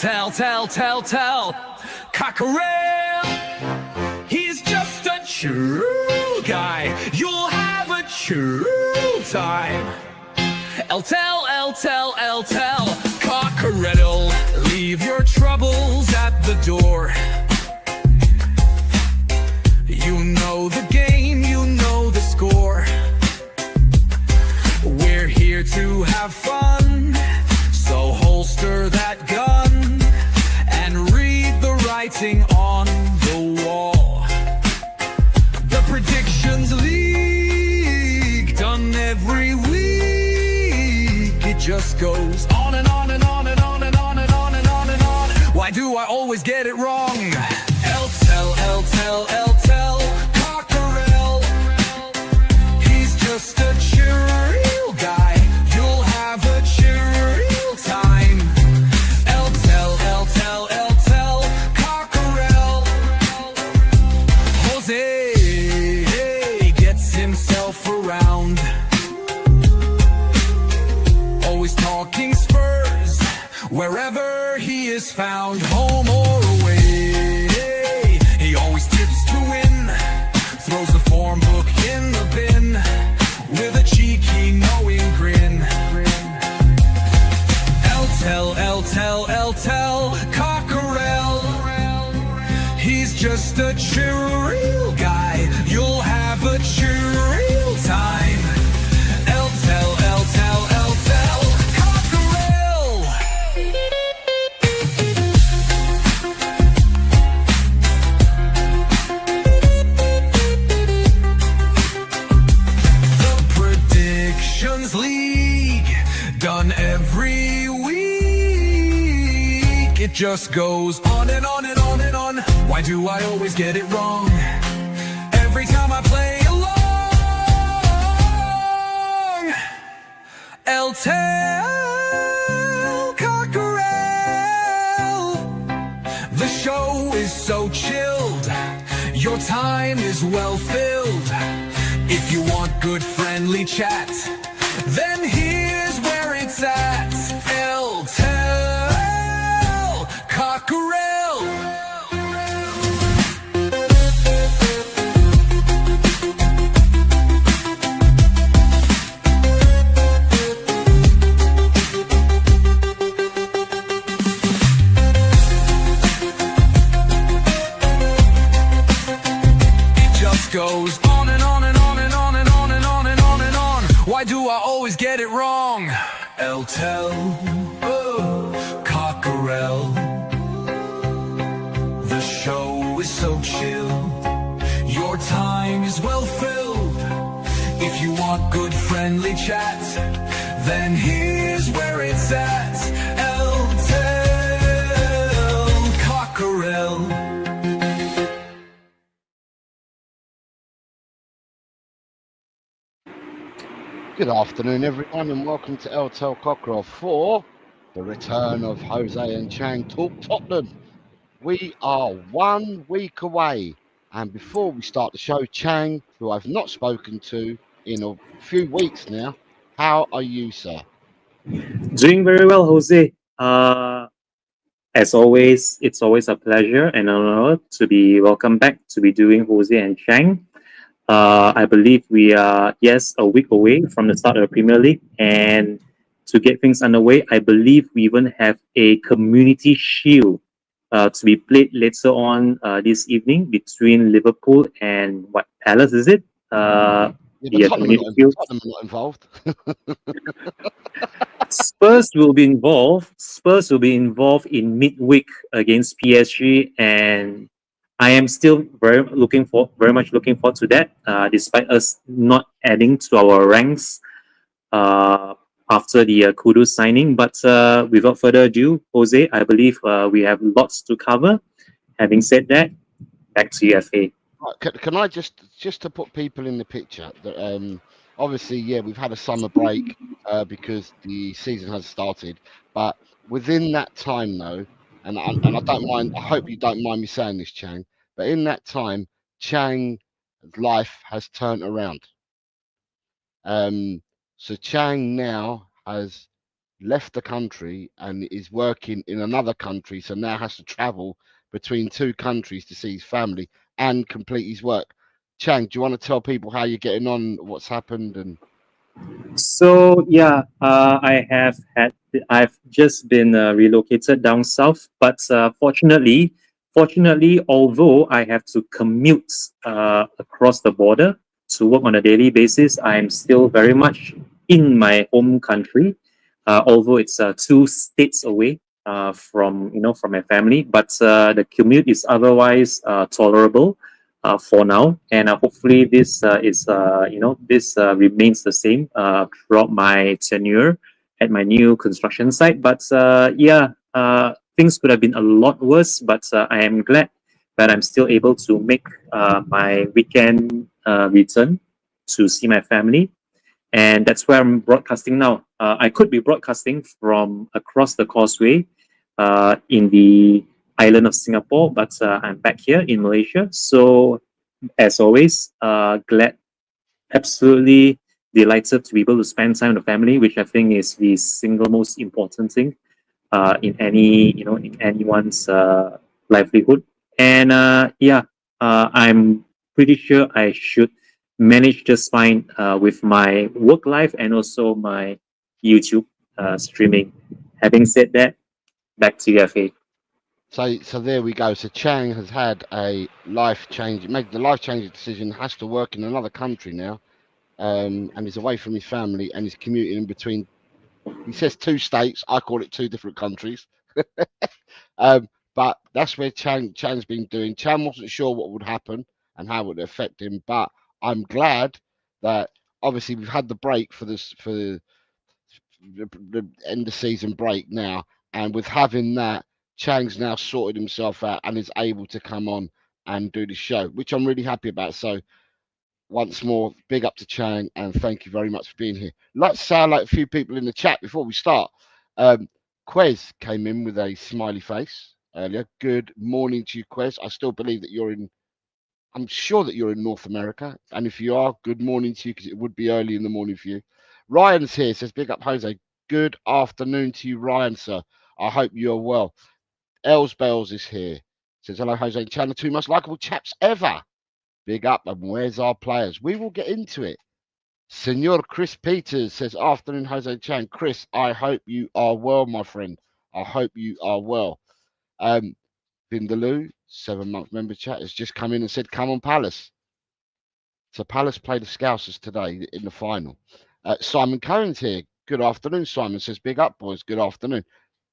tell. Cockerel, he's just a true guy. You'll have a true time. Tell. Cockerel, leave your troubles at the door. You know the game, you know the score. We're here to have fun, so holster that gun and read the writing on the wall. The predictions league, done every week. It just goes on and on and on and on and on and on and on and on. Why do I always get it wrong? Tell, Cockerel, he's just a chill guy. You'll have a chill time. Tell, Cockerel. Jose gets himself around, always talking Spurs wherever he is found, home or away. He always tips to win, throws the form book in the bin with a cheeky knowing grin. Tell, Cockerel, he's just a chill guy. You'll have a chill time. Tell, Cockerel. The predictions league, done every week. It just goes on and on and on and on. Why do I always get it wrong? Every time I play along. Tell, Cockerel, the show is so chilled. Your time is well filled. If you want good friendly chat, then here's where it's at. Tell, Cockerel. It just goes on and on and on and on and on and on and on and on. Why do I always get it wrong? Tell, Cockerel, the show is so chill. Your time is well filled. If you want good friendly chat, then here's where it's at. Tell, Cockerel. Good afternoon, everyone, and welcome to Tell Cockerel for the return of Jose and Chang Talk Tottenham. We are 1 week away, and before we start the show, Chang, who I've not spoken to in a few weeks now, how are you, sir? Doing very well, Jose. As always, it's always a pleasure and an honor to be welcome back to be doing Jose and Chang. I believe we are, a week away from the start of the Premier League. And to get things underway, I believe we even have a community shield to be played later on this evening between Liverpool and Palace, is it? Tottenham are not involved. Spurs will be involved. Spurs will be involved in midweek against PSG, and I am still very much looking forward to that. Despite us not adding to our ranks after the Kudus signing, but without further ado, Jose, I believe we have lots to cover. Having said that, back to you, FA. Can I just to put people in the picture? That obviously, we've had a summer break because the season has started, but within that time, though. And I don't mind. I hope you don't mind me saying this, Chang. But in that time, Chang's life has turned around. So Chang now has left the country and is working in another country, so now has to travel between two countries to see his family and complete his work. Chang, do you want to tell people how you're getting on, what's happened, and So yeah, I've just been relocated down south, but fortunately, although I have to commute across the border to work on a daily basis, I am still very much in my home country. Although it's 2 states away from my family, but the commute is otherwise tolerable for now, and hopefully this remains the same throughout my tenure at my new construction site. But things could have been a lot worse. But I am glad that I'm still able to make my weekend return to see my family, and that's where I'm broadcasting now. I could be broadcasting from across the causeway in the island of Singapore, but I'm back here in Malaysia. So, as always, absolutely delighted to be able to spend time with the family, which I think is the single most important thing in anyone's livelihood. And I'm pretty sure I should manage just fine with my work life and also my YouTube streaming. Having said that, back to you, FA. so there we go. So Chang has had a made the life-changing decision, has to work in another country now, and is away from his family and is commuting in between. He says 2 states. I call it 2 different countries. But that's where Chang's been doing. Chang wasn't sure what would happen and how it would affect him, but I'm glad that obviously we've had the break for the end of season break now, and with having that, Chang's now sorted himself out and is able to come on and do the show, which I'm really happy about. So once more, big up to Chang and thank you very much for being here. Let's sound like a few people in the chat before we start. Quez came in with a smiley face earlier. Good morning to you, Quez. I still believe that I'm sure that you're in North America. And if you are, good morning to you because it would be early in the morning for you. Ryan's here, says, big up, Jose. Good afternoon to you, Ryan, sir. I hope you're well. Els Bells is here. Says, hello, Jose and Chan, the two most likable chaps ever. Big up, and where's our players? We will get into it. Senor Chris Peters says, afternoon, Jose Chan. Chris, I hope you are well, my friend. I hope you are well. Vindaloo, 7-month member chat, has just come in and said, come on, Palace. So Palace play the Scousers today in the final. Simon Cohen's here. Good afternoon, Simon. Says, big up, boys. Good afternoon.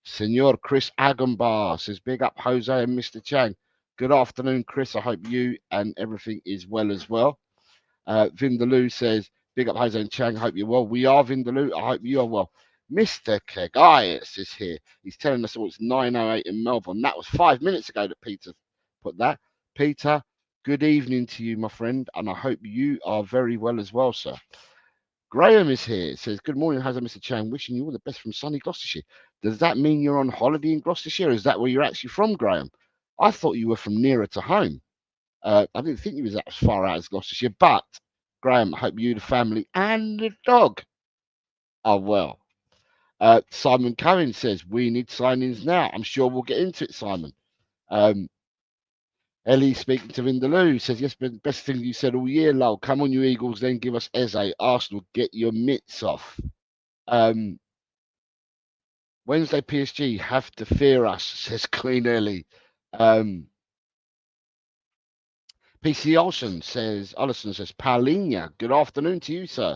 Senor Chris Agambar says, big up, Jose and Mr. Chang. Good afternoon, Chris. I hope you and everything is well as well. Vindaloo says, big up, Jose and Chang. I hope you're well. We are Vindaloo. I hope you are well. Mr. Kegaius is here. He's telling us it's 9:08 in Melbourne. That was 5 minutes ago that Peter put that. Peter, good evening to you, my friend, and I hope you are very well as well, sir. Graham is here. It says, good morning, Hazard, Mr. Chang. Wishing you all the best from sunny Gloucestershire. Does that mean you're on holiday in Gloucestershire? Is that where you're actually from, Graham? I thought you were from nearer to home. I didn't think you was as far out as Gloucestershire, but Graham, I hope you, the family, and the dog are well. Simon Cohen says, we need signings now. I'm sure we'll get into it, Simon. Ellie speaking to Vindaloo says, yes, but best thing you said all year, lol. Come on, you Eagles, then give us Eze. Arsenal, get your mitts off. Wednesday PSG have to fear us, says Queen Ellie. PC Olsen says, Paulinha, good afternoon to you, sir.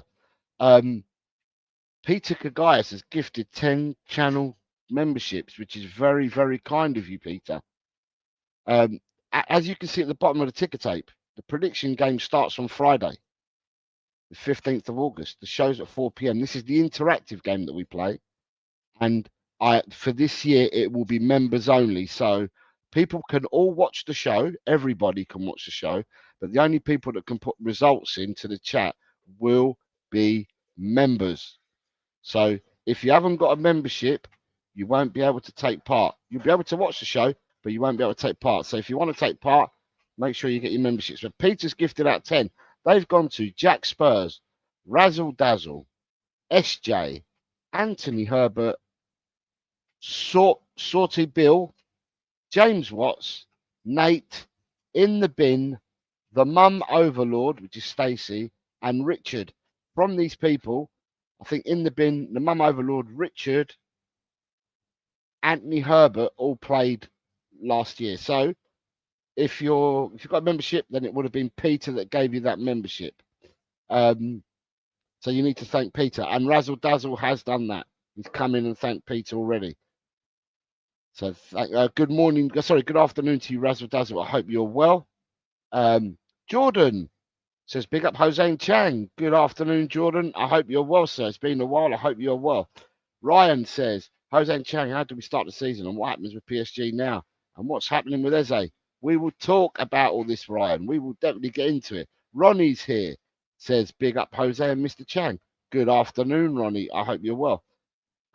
Peter Kagaias has gifted 10 channel memberships, which is very, very kind of you, Peter. As you can see at the bottom of the ticker tape, the prediction game starts on Friday, the 15th of August. The show's at 4 p.m. This is the interactive game that we play. And for this year, it will be members only. So people can all watch the show. Everybody can watch the show. But the only people that can put results into the chat will be members. So if you haven't got a membership, you won't be able to take part. You'll be able to watch the show, but you won't be able to take part. So if you want to take part, make sure you get your membership. So Peter's gifted out 10. They've gone to Jack Spurs, Razzle Dazzle, SJ, Anthony Herbert, Sorty Bill, James Watts, Nate, In the Bin, the Mum Overlord, which is Stacey, and Richard. From these people, I think In the Bin, the Mum Overlord, Richard, Anthony Herbert all played last year. So if you've got a membership, then it would have been Peter that gave you that membership. So you need to thank Peter. And Razzle Dazzle has done that. He's come in and thanked Peter already. So good morning, good afternoon to you, Razzle Dazzle. I hope you're well. Jordan says, big up Jose and Chang. Good afternoon, Jordan. I hope you're well, sir. It's been a while. I hope you're well. Ryan says, Jose and Chang, how do we start the season and what happens with PSG now? And what's happening with Eze? We will talk about all this, Ryan. We will definitely get into it. Ronnie's here, says, big up Jose and Mr. Chang. Good afternoon, Ronnie. I hope you're well.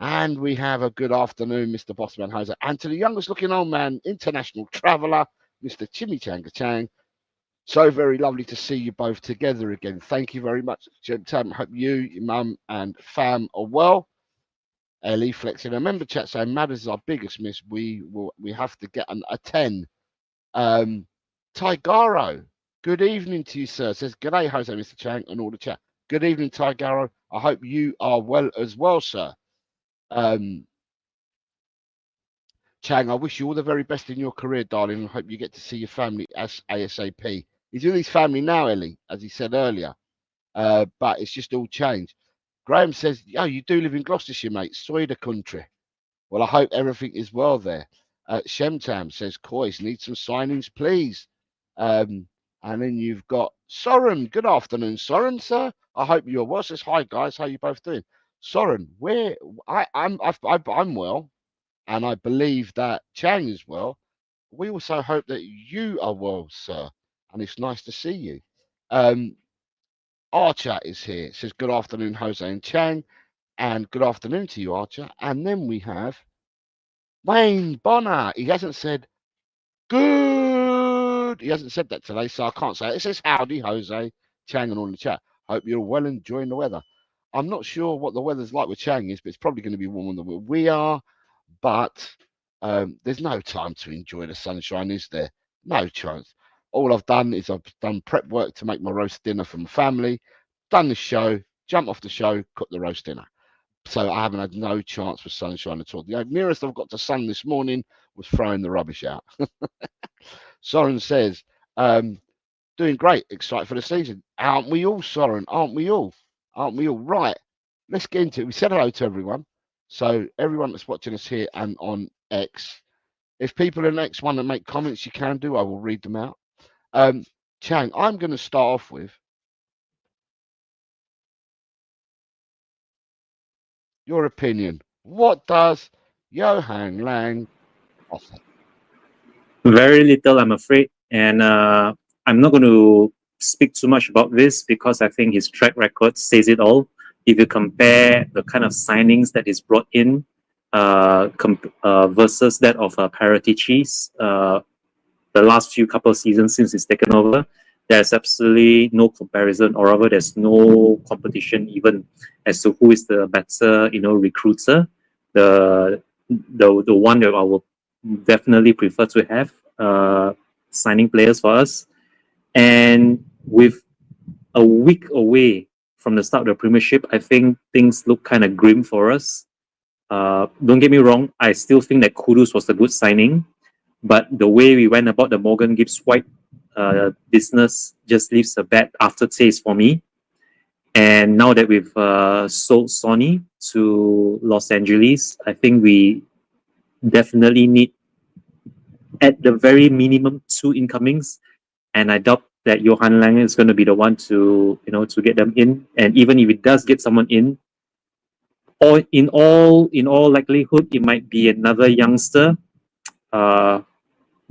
And we have a good afternoon, Mr. Bossman Jose. And to the youngest looking old man, international traveller, Mr. Chimichanga Chang. So very lovely to see you both together again. Thank you very much, Jim Tam. Hope you, your mum, and fam are well. Ellie flexing a member chat saying Matters is our biggest miss. We have to get a 10. Tigaro, good evening to you, sir. Says good day, Jose, Mr. Chang, and all the chat. Good evening, Tigaro. I hope you are well as well, sir. Chang, I wish you all the very best in your career, darling. I hope you get to see your family as ASAP. He's with his family now, Ellie, as he said earlier. But it's just all changed. Graham says, oh, you do live in Gloucestershire, mate. Soy the country. Well, I hope everything is well there. Shemtam says, Coys, need some signings, please. And then you've got Soren. Good afternoon, Soren, sir. I hope you're well. Says, hi, guys. How you both doing? Soren, I'm well. And I believe that Chang is well. We also hope that you are well, sir. And it's nice to see you. Archer is here. It says, good afternoon, Jose and Chang. And good afternoon to you, Archer. And then we have Wayne Bonner. He hasn't said good. He hasn't said that today, so I can't say it. It says, howdy, Jose, Chang, and all in the chat. Hope you're well enjoying the weather. I'm not sure what the weather's like with Chang is, but it's probably going to be warmer than we are. But there's no time to enjoy the sunshine, is there? No chance. All I've done is I've done prep work to make my roast dinner for my family, done the show, jump off the show, cook the roast dinner. So I haven't had no chance for sunshine at all. The nearest I've got to sun this morning was throwing the rubbish out. Soren says, doing great, excited for the season. Aren't we all, Soren? Aren't we all? Aren't we all? Right, let's get into it. We said hello to everyone. So everyone that's watching us here and on X, if people in X want to make comments, you can do. I will read them out. Chang, I'm going to start off with your opinion. What does Johan Lange offer? Very little, I'm afraid. And I'm not going to speak too much about this because I think his track record says it all. If you compare the kind of signings that is brought in versus that of Paratici's, the last few couple of seasons since he's taken over, there's absolutely no comparison, or rather, there's no competition even as to who is the better, recruiter. The one that I will definitely prefer to have signing players for us, and with a week away from the start of the premiership, I think things look kind of grim for us. Don't get me wrong, I still think that Kudus was a good signing, but the way we went about the Morgan Gibbs White business just leaves a bad aftertaste for me. And now that we've sold Sony to Los Angeles, I think we definitely need, at the very minimum, 2 incomings. And I doubt that Johan Lange is going to be the one to get them in. And even if it does get someone in, or in all likelihood, it might be another youngster,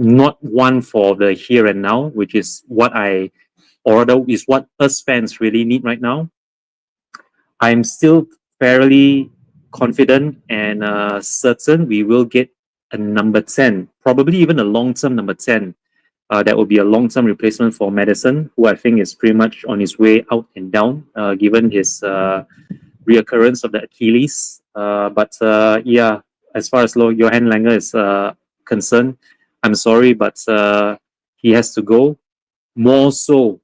not one for the here and now, which is what us fans really need right now. I'm still fairly confident and certain we will get a number 10, probably even a long-term number 10. That will be a long-term replacement for Madison, who I think is pretty much on his way out and down, given his reoccurrence of the Achilles. But as far as Johan Lange is concerned, I'm sorry, but he has to go. More so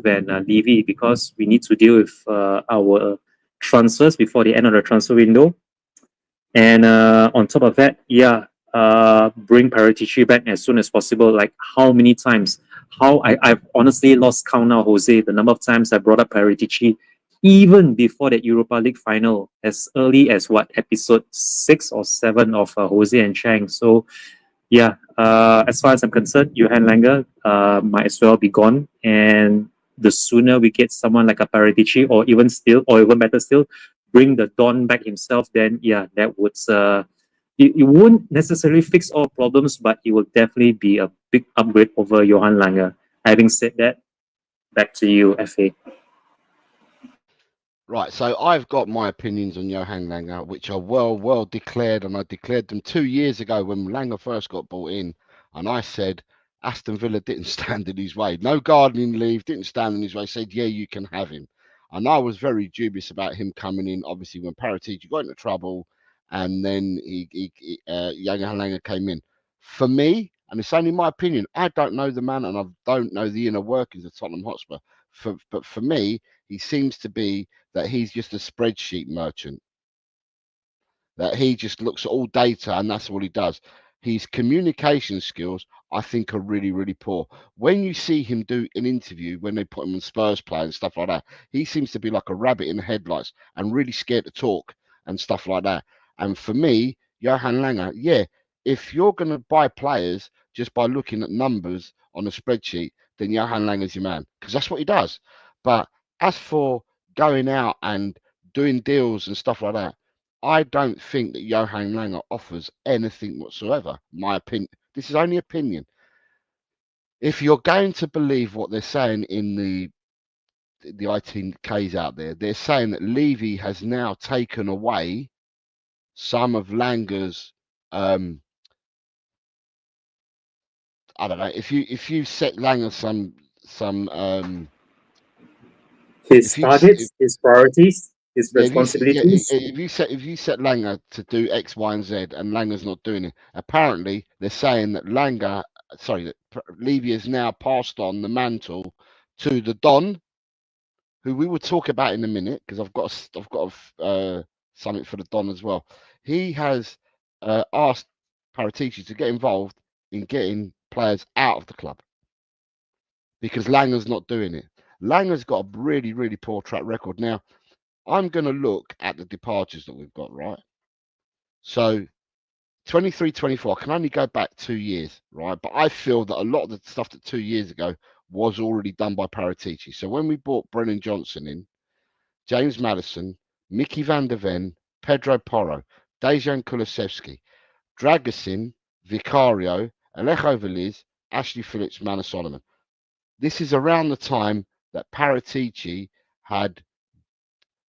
than Levy, because we need to deal with our transfers before the end of the transfer window. And on top of that, yeah, bring Paratici back as soon as possible. Like how many times? I've honestly lost count now, Jose, the number of times I brought up Paratici, even before that Europa League final, as early as what, episode 6 or 7 of Jose and Chang. So yeah, as far as I'm concerned, Johan Lange might as well be gone. And the sooner we get someone like a Paratici, or even better still, bring the Don back himself, then yeah, that would it won't necessarily fix all problems, but it will definitely be a big upgrade over Johan Lange. Having said that, back to you, FA. Right, so I've got my opinions on Johan Lange, which are well declared, and I declared them 2 years ago when Lange first got brought in, and I said Aston Villa didn't stand in his way. No gardening leave, didn't stand in his way. Said, yeah, you can have him, and I was very dubious about him coming in. Obviously, when Paratici got into trouble, and then Johan Lange came in. For me, and it's only my opinion, I don't know the man, and I don't know the inner workings of Tottenham Hotspur. But for me, he seems to be that he's just a spreadsheet merchant, that he just looks at all data and that's all he does. His communication skills, I think, are really poor. When you see him do an interview, when they put him on Spurs play and stuff like that, he seems to be like a rabbit in the headlights and really scared to talk and stuff like that. And for me, Johan Lange, yeah, if you're going to buy players just by looking at numbers on a spreadsheet, then Johan Lange is your man, because that's what he does. But as for going out and doing deals and stuff like that, I don't think that Johan Lange offers anything whatsoever. My opinion. This is only opinion. If you're going to believe what they're saying in the ITKs out there, they're saying that Levy has now taken away some of Lange's. I don't know. If you set Lange some His if you targets, his priorities, his yeah, responsibilities. if you set Lange to do X, Y, and Z, and Lange's not doing it, apparently they're saying that Levy has now passed on the mantle to the Don, who we will talk about in a minute, because I've got something for the Don as well. He has asked Paratici to get involved in getting players out of the club because Lange's not doing it. Lange's got a really poor track record now. I'm going to look at the departures that we've got, right? So 23, 24, I can only go back 2 years, right? But I feel that a lot of the stuff that 2 years ago was already done by Paratici. So when we brought Brennan Johnson in, James Maddison, Mickey van der Ven, Pedro Porro, Dejan Kulusevski, Dragusin, Vicario, Alejo Veliz, Ashley Phillips, Manor Solomon. This is around the time that Paratici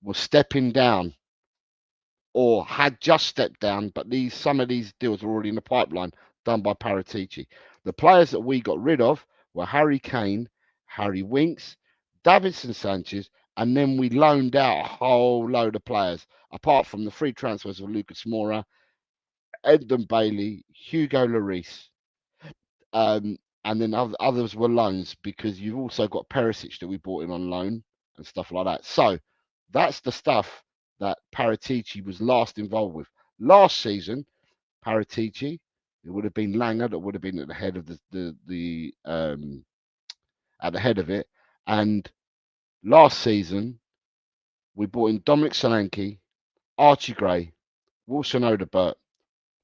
was stepping down or had just stepped down, but some of these deals were already in the pipeline done by Paratici. The players that we got rid of were Harry Kane, Harry Winks, Davinson Sanchez, and then we loaned out a whole load of players, apart from the free transfers of Lucas Moura, Edmund Bailey, Hugo Lloris, and then others were loans, because you've also got Perisic that we bought in on loan and stuff like that. So that's the stuff that Paratici was last involved with. Last season, Paratici, it would have been Lange that would have been at the head of at the head of it. And last season, we brought in Dominic Solanke, Archie Gray, Wilson Odebert,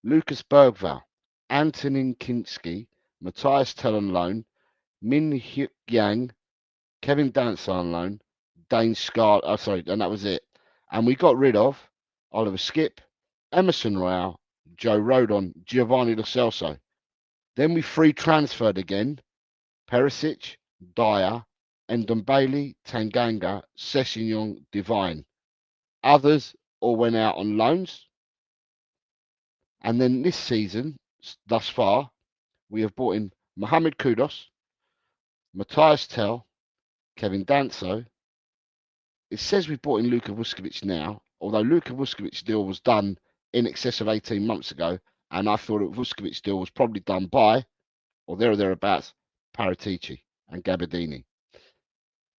Lucas Bergval, Antonin Kinski, Matthias Tell on loan, Min Hyuk Yang, Kevin Dancer on loan, Dane Scar. Oh, sorry, and that was it. And we got rid of Oliver Skip, Emerson Royale, Joe Rodon, Giovanni Lo Celso. Then we free transferred again Perisic, Dyer, Endon Bailey, Tanganga, Sessignon, Divine. Others all went out on loans. And then this season, thus far, we have brought in Mohamed Kudos, Matthias Tell, Kevin Danso. It says we brought in Luka Vuskovic now, although Luka Vuskovic deal was done in excess of 18 months ago, and I thought that Vuskovic deal was probably done by, or there or thereabouts, Paratici and Gabardini.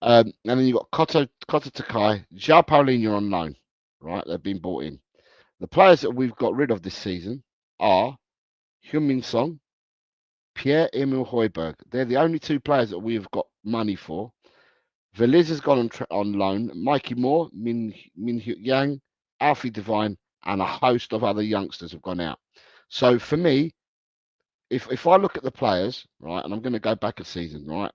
And then you've got Kota Takai, João Paulinho on loan, right? They've been bought in. The players that we've got rid of this season are Heung-min Son, Pierre-Emile Højbjerg. They're the only two players that we've got money for. Veliz has gone on loan. Mikey Moore, Min Hyuk Yang, Alfie Devine, and a host of other youngsters have gone out. So for me, if I look at the players, right, and I'm going to go back a season, right?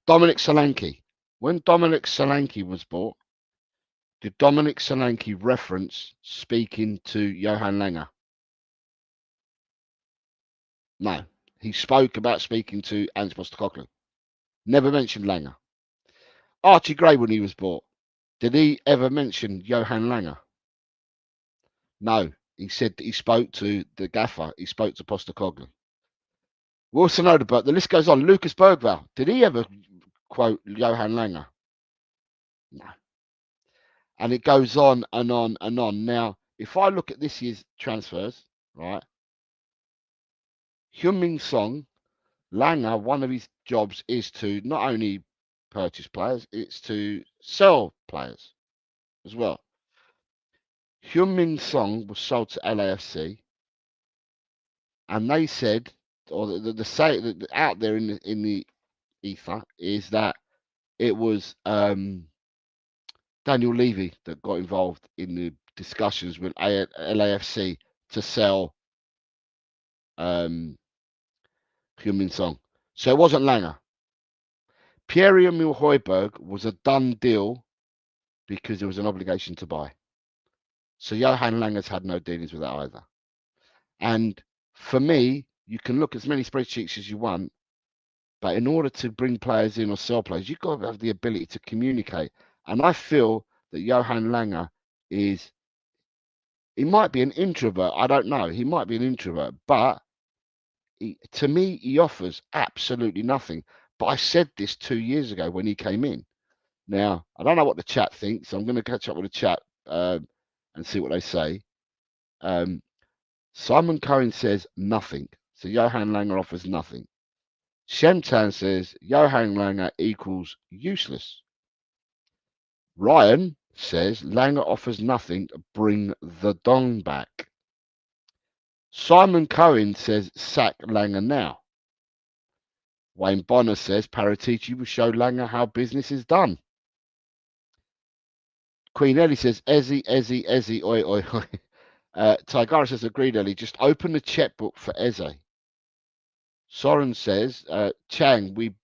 Dominic Solanke. When Dominic Solanke was bought, did Dominic Solanke reference speaking to Johan Lange? No. He spoke about speaking to Ange Postecoglou. Never mentioned Lange. Archie Gray, when he was bought, did he ever mention Johan Lange? No. He said that he spoke to the gaffer. He spoke to Postecoglou. Wilson Odeberg, the list goes on. Lucas Bergvall, did he ever quote Johan Lange? No. And it goes on and on and on. Now, if I look at this year's transfers, right? Heung-min Son, Lange, one of his jobs is to not only purchase players, it's to sell players as well. Heung-min Son was sold to LAFC, and they said, or the say that out there in the ether is that it was Daniel Levy that got involved in the discussions with LAFC to sell Heung-min Son. So it wasn't Lange. Pierre-Emile Højbjerg was a done deal because there was an obligation to buy. So Johan Lange's had no dealings with that either. And for me, you can look as many spreadsheets as you want, but in order to bring players in or sell players, you've got to have the ability to communicate. And I feel that Johan Lange he might be an introvert. I don't know. He might be an introvert, but to me, he offers absolutely nothing. But I said this 2 years ago when he came in. Now, I don't know what the chat thinks. So I'm going to catch up with the chat and see what they say. Simon Cohen says nothing. So Johan Lange offers nothing. Shemtan says Johan Lange equals useless. Ryan says Lange offers nothing. Bring the Dong back. Simon Cohen says sack Lange now. Wayne Bonner says Paratici will show Lange how business is done. Queen Ellie says Ezzy, oi, oi, oi. Tigara says agreed, Ellie. Just open the checkbook for Eze. Soren says, Chang, we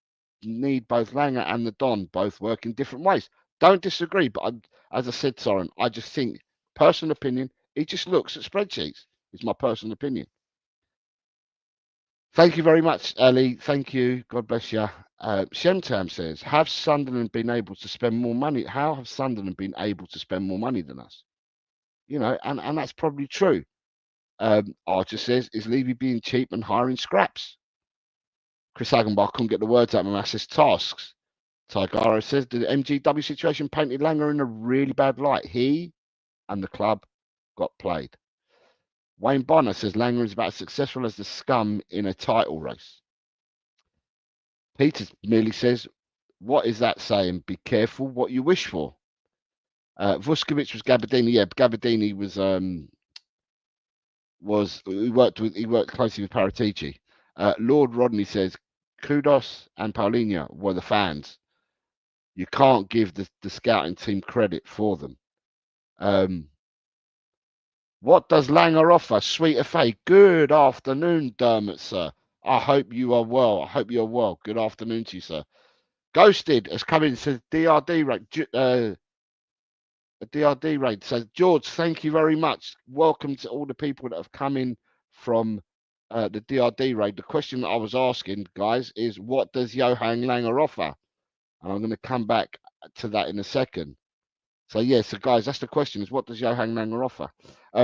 need both Lange and the Don, both work in different ways. Don't disagree, but as I said, Soren, I just think, personal opinion, he just looks at spreadsheets. It's my personal opinion. Thank you very much, Ellie. Thank you. God bless you. Shemtam says, have Sunderland been able to spend more money? How have Sunderland been able to spend more money than us? You know, and that's probably true. Archer says, is Levy being cheap and hiring scraps? Chris Hagenbach couldn't get the words out of my says tasks. Tigaro says, the MGW situation painted Lange in a really bad light. He and the club got played. Wayne Bonner says Lange is about as successful as the scum in a title race. Peter merely says, what is that saying? Be careful what you wish for. Vuskovic was Gabardini. Yeah, Gabardini he worked closely with Paratici. Lord Rodney says Kudos and Paulinho were the fans. You can't give the scouting team credit for them. What does Lange offer? Sweet FA. Good afternoon, Dermot, sir. I hope you are well. I hope you are well. Good afternoon to you, sir. Ghosted has come in and says DRD rate. A DRD raid says, George, thank you very much. Welcome to all the people that have come in from the DRD raid. The question that I was asking, guys, is what does Johan Lange offer? And I'm going to come back to that in a second. So, yeah, so guys, that's the question, is what does Johan Lange offer?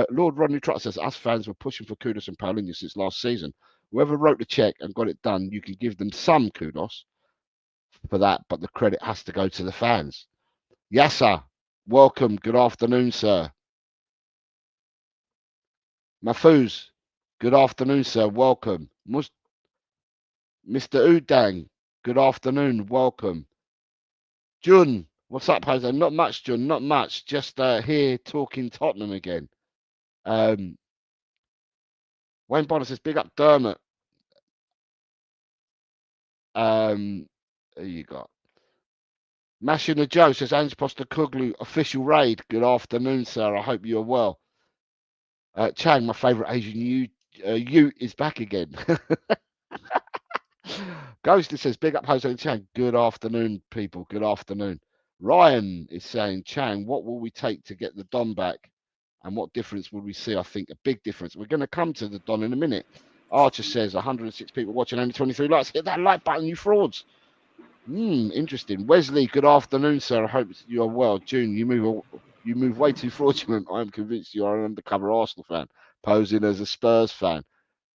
Lord Rodney Trott says, us fans were pushing for kudos and Paulinho since last season. Whoever wrote the check and got it done, you can give them some kudos for that, but the credit has to go to the fans. Yes, sir. Welcome. Good afternoon, sir. Mahfouz, good afternoon, sir. Welcome. Mr. Udang, good afternoon. Welcome. Jun, what's up, Jose? Not much, Jun. Not much. Just here talking Tottenham again. Wayne Bonner says, big up Dermot. Who you got? Mashina Joe says, Ange Postecoglou, official raid. Good afternoon, sir. I hope you're well. Chang, my favourite Asian Ute is back again. Ghost says, big up Jose Chang. Good afternoon, people. Good afternoon. Ryan is saying, Chang, what will we take to get the Don back? And what difference will we see? I think a big difference. We're going to come to the Don in a minute. Archer says, 106 people watching, only 23 likes. Hit that like button, you frauds. Interesting. Wesley, good afternoon, sir. I hope you're well. June, you move way too fraudulent. I'm convinced you are an undercover Arsenal fan, posing as a Spurs fan.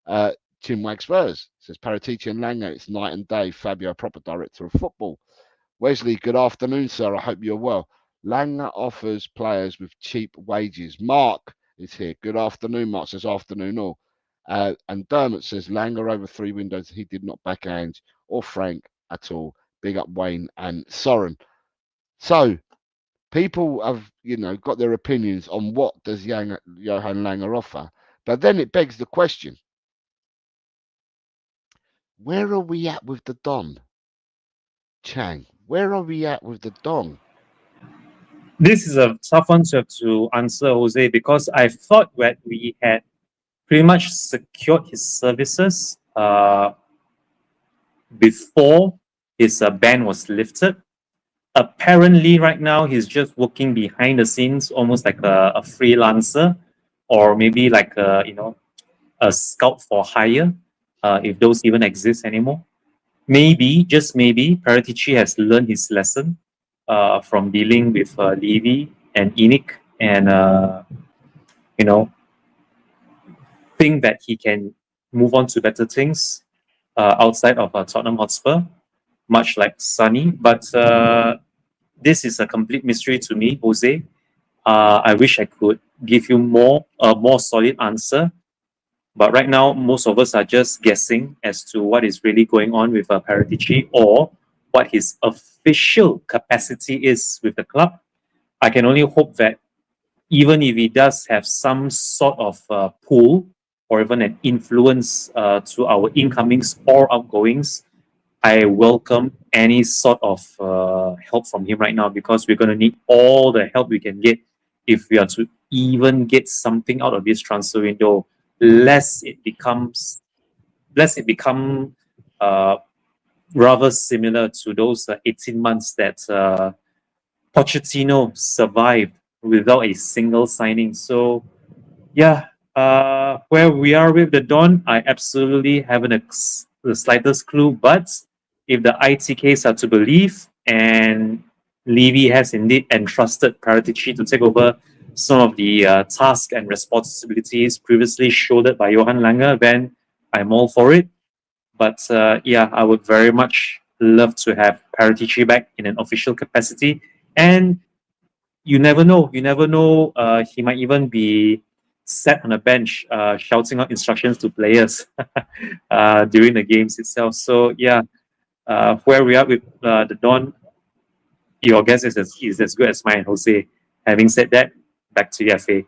Chinwag Spurs says Paratici and Lange. It's night and day. Fabio, proper director of football. Wesley, good afternoon, sir. I hope you're well. Lange offers players with cheap wages. Mark is here. Good afternoon, Mark says afternoon all. And Dermot says Lange over 3 windows. He did not back Ange or Frank at all. Big up Wayne and Soren. So people have, got their opinions on what does Johan Lange offer. But then it begs the question, where are we at with the Don? Chang, where are we at with the Don? This is a tough one to answer, Jose, because I thought that we had pretty much secured his services before his ban was lifted. Apparently, right now, he's just working behind the scenes, almost like a freelancer, or maybe like a scout for hire, if those even exist anymore. Maybe, just maybe, Paratici has learned his lesson from dealing with Levy and Enoch, and think that he can move on to better things outside of Tottenham Hotspur, much like Sonny. But this is a complete mystery to me, Jose. I wish I could give you a more solid answer. But right now, most of us are just guessing as to what is really going on with Paratici, or what his official capacity is with the club. I can only hope that even if he does have some sort of pull or even an influence to our incomings or outgoings, I welcome any sort of help from him right now, because we're going to need all the help we can get if we are to even get something out of this transfer window, lest it become rather similar to those 18 months that Pochettino survived without a single signing. So, yeah, where we are with the Don, I absolutely haven't the slightest clue. But if the ITKs are to believe, and Levy has indeed entrusted Paratici to take over some of the tasks and responsibilities previously shouldered by Johan Lange, then I'm all for it. But yeah, I would very much love to have Paratici back in an official capacity. And you never know. You never know. He might even be sat on a bench shouting out instructions to players during the games itself. So yeah, where we are with the Don, your guess is as good as mine, Jose. Having said that, back to you, FA.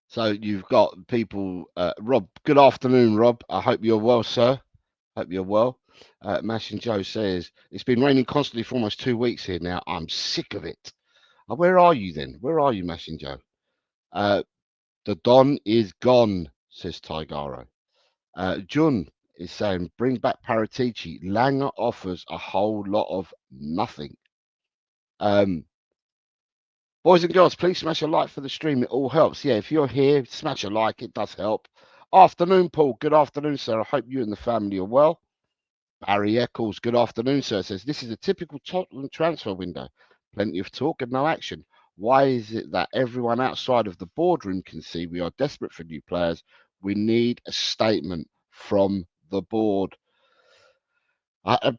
So you've got people, Rob. Good afternoon, Rob. I hope you're well, sir. Hope you're well. Mash and Joe says it's been raining constantly for almost 2 weeks here now. I'm sick of it. Where are you then? Where are you, Mash and Joe? The Don is gone, says Tigaro. Jun is saying bring back Paratici. Lange offers a whole lot of nothing. Boys and girls, please smash a like for the stream. It all helps. Yeah, if you're here, smash a like. It does help. Afternoon, Paul. Good afternoon, sir. I hope you and the family are well. Barry Eccles. Good afternoon, sir. Says this is a typical Tottenham transfer window. Plenty of talk and no action. Why is it that everyone outside of the boardroom can see we are desperate for new players? We need a statement from the board.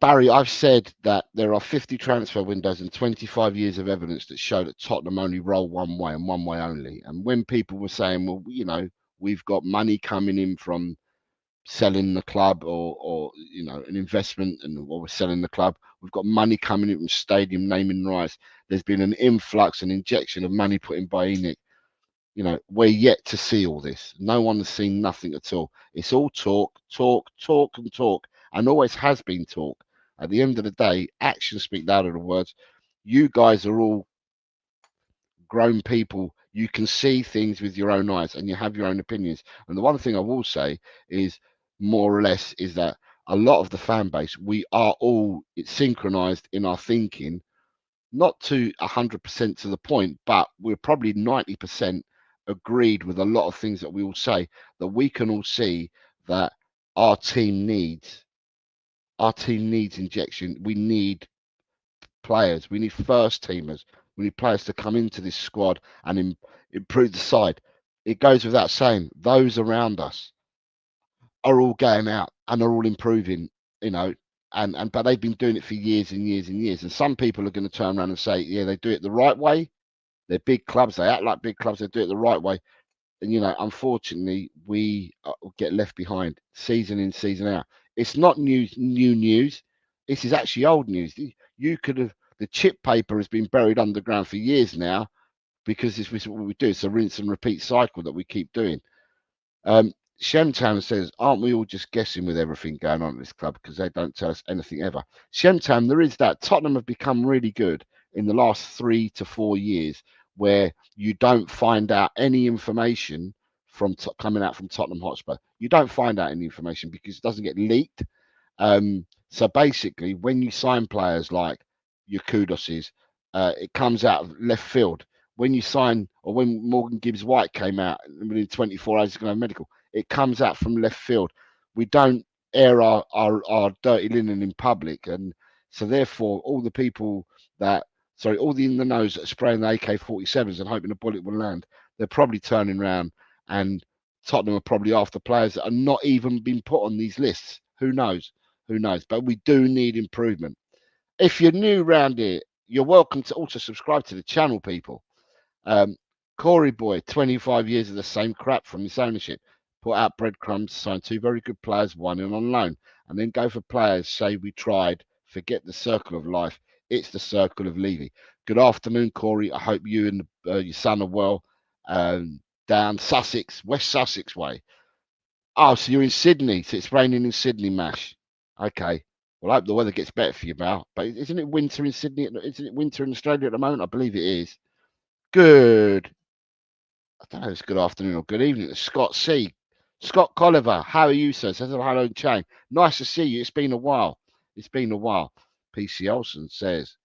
Barry, I've said that there are 50 transfer windows and 25 years of evidence that show that Tottenham only roll one way and one way only. And when people were saying, well, we've got money coming in from selling the club, or you know, an investment, and while we're selling the club, we've got money coming in from stadium naming rights. There's been an influx and injection of money put in by Enoch. You know, we're yet to see all this. No one has seen nothing at all. It's all talk, talk, talk, and talk, and always has been talk. At the end of the day, actions speak louder than words. You guys are all grown people. You can see things with your own eyes, and you have your own opinions. And the one thing I will say is, more or less, is that a lot of the fan base, we are all synchronized in our thinking, not to 100% to the point, but we're probably 90% agreed with a lot of things that we all say, that we can all see that our team needs injection. We need players. We need first teamers. We need players to come into this squad and improve the side. It goes without saying, those around us are all going out and are all improving, you know, and but they've been doing it for years and years and years. And some people are going to turn around and say, yeah, they do it the right way. They're big clubs. They act like big clubs. They do it the right way. And, you know, unfortunately, we get left behind season in, season out. It's not new news. This is actually old news. You could have, the chip paper has been buried underground for years now, because this is what we do. It's a rinse and repeat cycle that we keep doing. Shemtown says, aren't we all just guessing with everything going on at this club, because they don't tell us anything ever? Shemtown, there is that. Tottenham have become really good in the last 3 to 4 years, where you don't find out any information from coming out from Tottenham Hotspur. You don't find out any information because it doesn't get leaked. So basically, when you sign players like your Kudoses, it comes out of left field. When you sign, or when Morgan Gibbs White came out, within 24 hours he's going to have medical, it comes out from left field. We don't air our dirty linen in public, and so therefore all the people that, sorry, all the in the nose that are spraying the AK-47s and hoping a bullet will land, they're probably turning around, and Tottenham are probably after players that are not even been put on these lists. Who knows? Who knows? But we do need improvement. If you're new around here, you're welcome to also subscribe to the channel, people. Corey Boy, 25 years of the same crap from his ownership. Put out breadcrumbs, sign 2 very good players, 1 in on loan, and then go for players, say we tried, forget the circle of life. It's the circle of Levy. Good afternoon, Corey. I hope you and your son are well. Down Sussex, West Sussex way. Oh, so you're in Sydney. So it's raining in Sydney, Mash. Okay. Well, I hope the weather gets better for you, Mal. But isn't it winter in Sydney? Isn't it winter in Australia at the moment? I believe it is. Good. I don't know if it's good afternoon or good evening. Scott C. Scott Colliver, how are you, sir? Says hello, Chang. Nice to see you. It's been a while. It's been a while. PC Olsen says,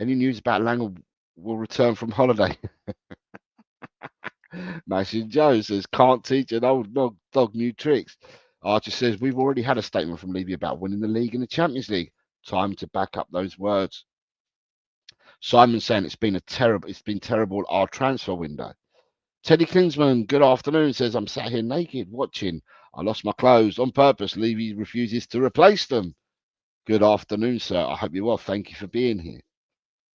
any news about Lange will return from holiday? Mason Joe says, can't teach an old dog new tricks. Archer says, we've already had a statement from Levy about winning the league and the Champions League. Time to back up those words. Simon saying it's been terrible our transfer window. Teddy Klinsman, good afternoon, says, I'm sat here naked watching. I lost my clothes on purpose. Levy refuses to replace them. Good afternoon, sir. I hope you're well. Thank you for being here.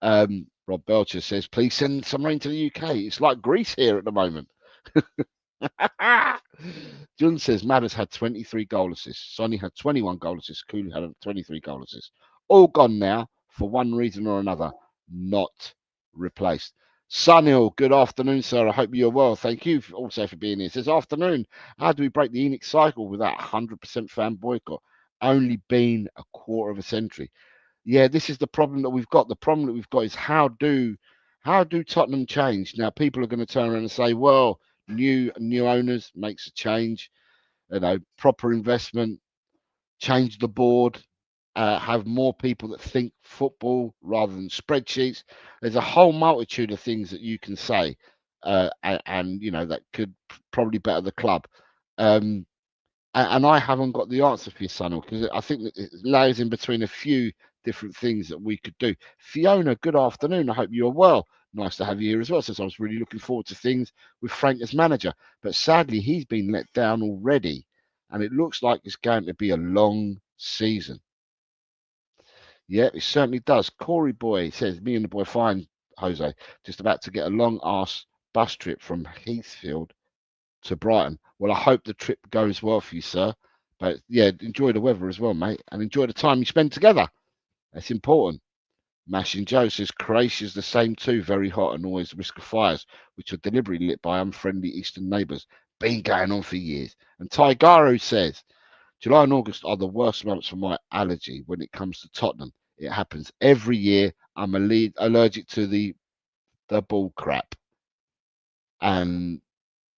Rob Belcher says, please send some rain to the UK. It's like Greece here at the moment. John says, Madders had 23 goal assists. Sonny had 21 goal assists. Cooley had 23 goal assists. All gone now for one reason or another. Not replaced. Sunil, good afternoon, sir. I hope you're well. Thank you also for being here. Says, afternoon. How do we break the Enoch cycle without 100% fan boycott? Only been a quarter of a century. Yeah, this is the problem that we've got. The problem that we've got is how do Tottenham change? Now, people are going to turn around and say, well, new owners makes a change, you know, proper investment, change the board, have more people that think football rather than spreadsheets. There's a whole multitude of things that you can say, and you know, that could probably better the club. And I haven't got the answer for you, Sunil, because I think that it lays in between a few different things that we could do. Fiona, good afternoon. I hope you're well. Nice to have you here as well. Says I was really looking forward to things with Frank as manager, but sadly he's been let down already, and it looks like it's going to be a long season. Yeah, it certainly does. Corey Boy says, me and the boy fine, Jose, just about to get a long ass bus trip from Heathfield to Brighton. Well, I hope the trip goes well for you, sir. But yeah, enjoy the weather as well, mate, and enjoy the time you spend together. That's important. Mashing Joe says Croatia's the same too, very hot and always risk of fires, which are deliberately lit by unfriendly eastern neighbours. Been going on for years. And Tigaro says July and August are the worst months for my allergy when it comes to Tottenham. It happens every year. I'm allergic to the bull crap. And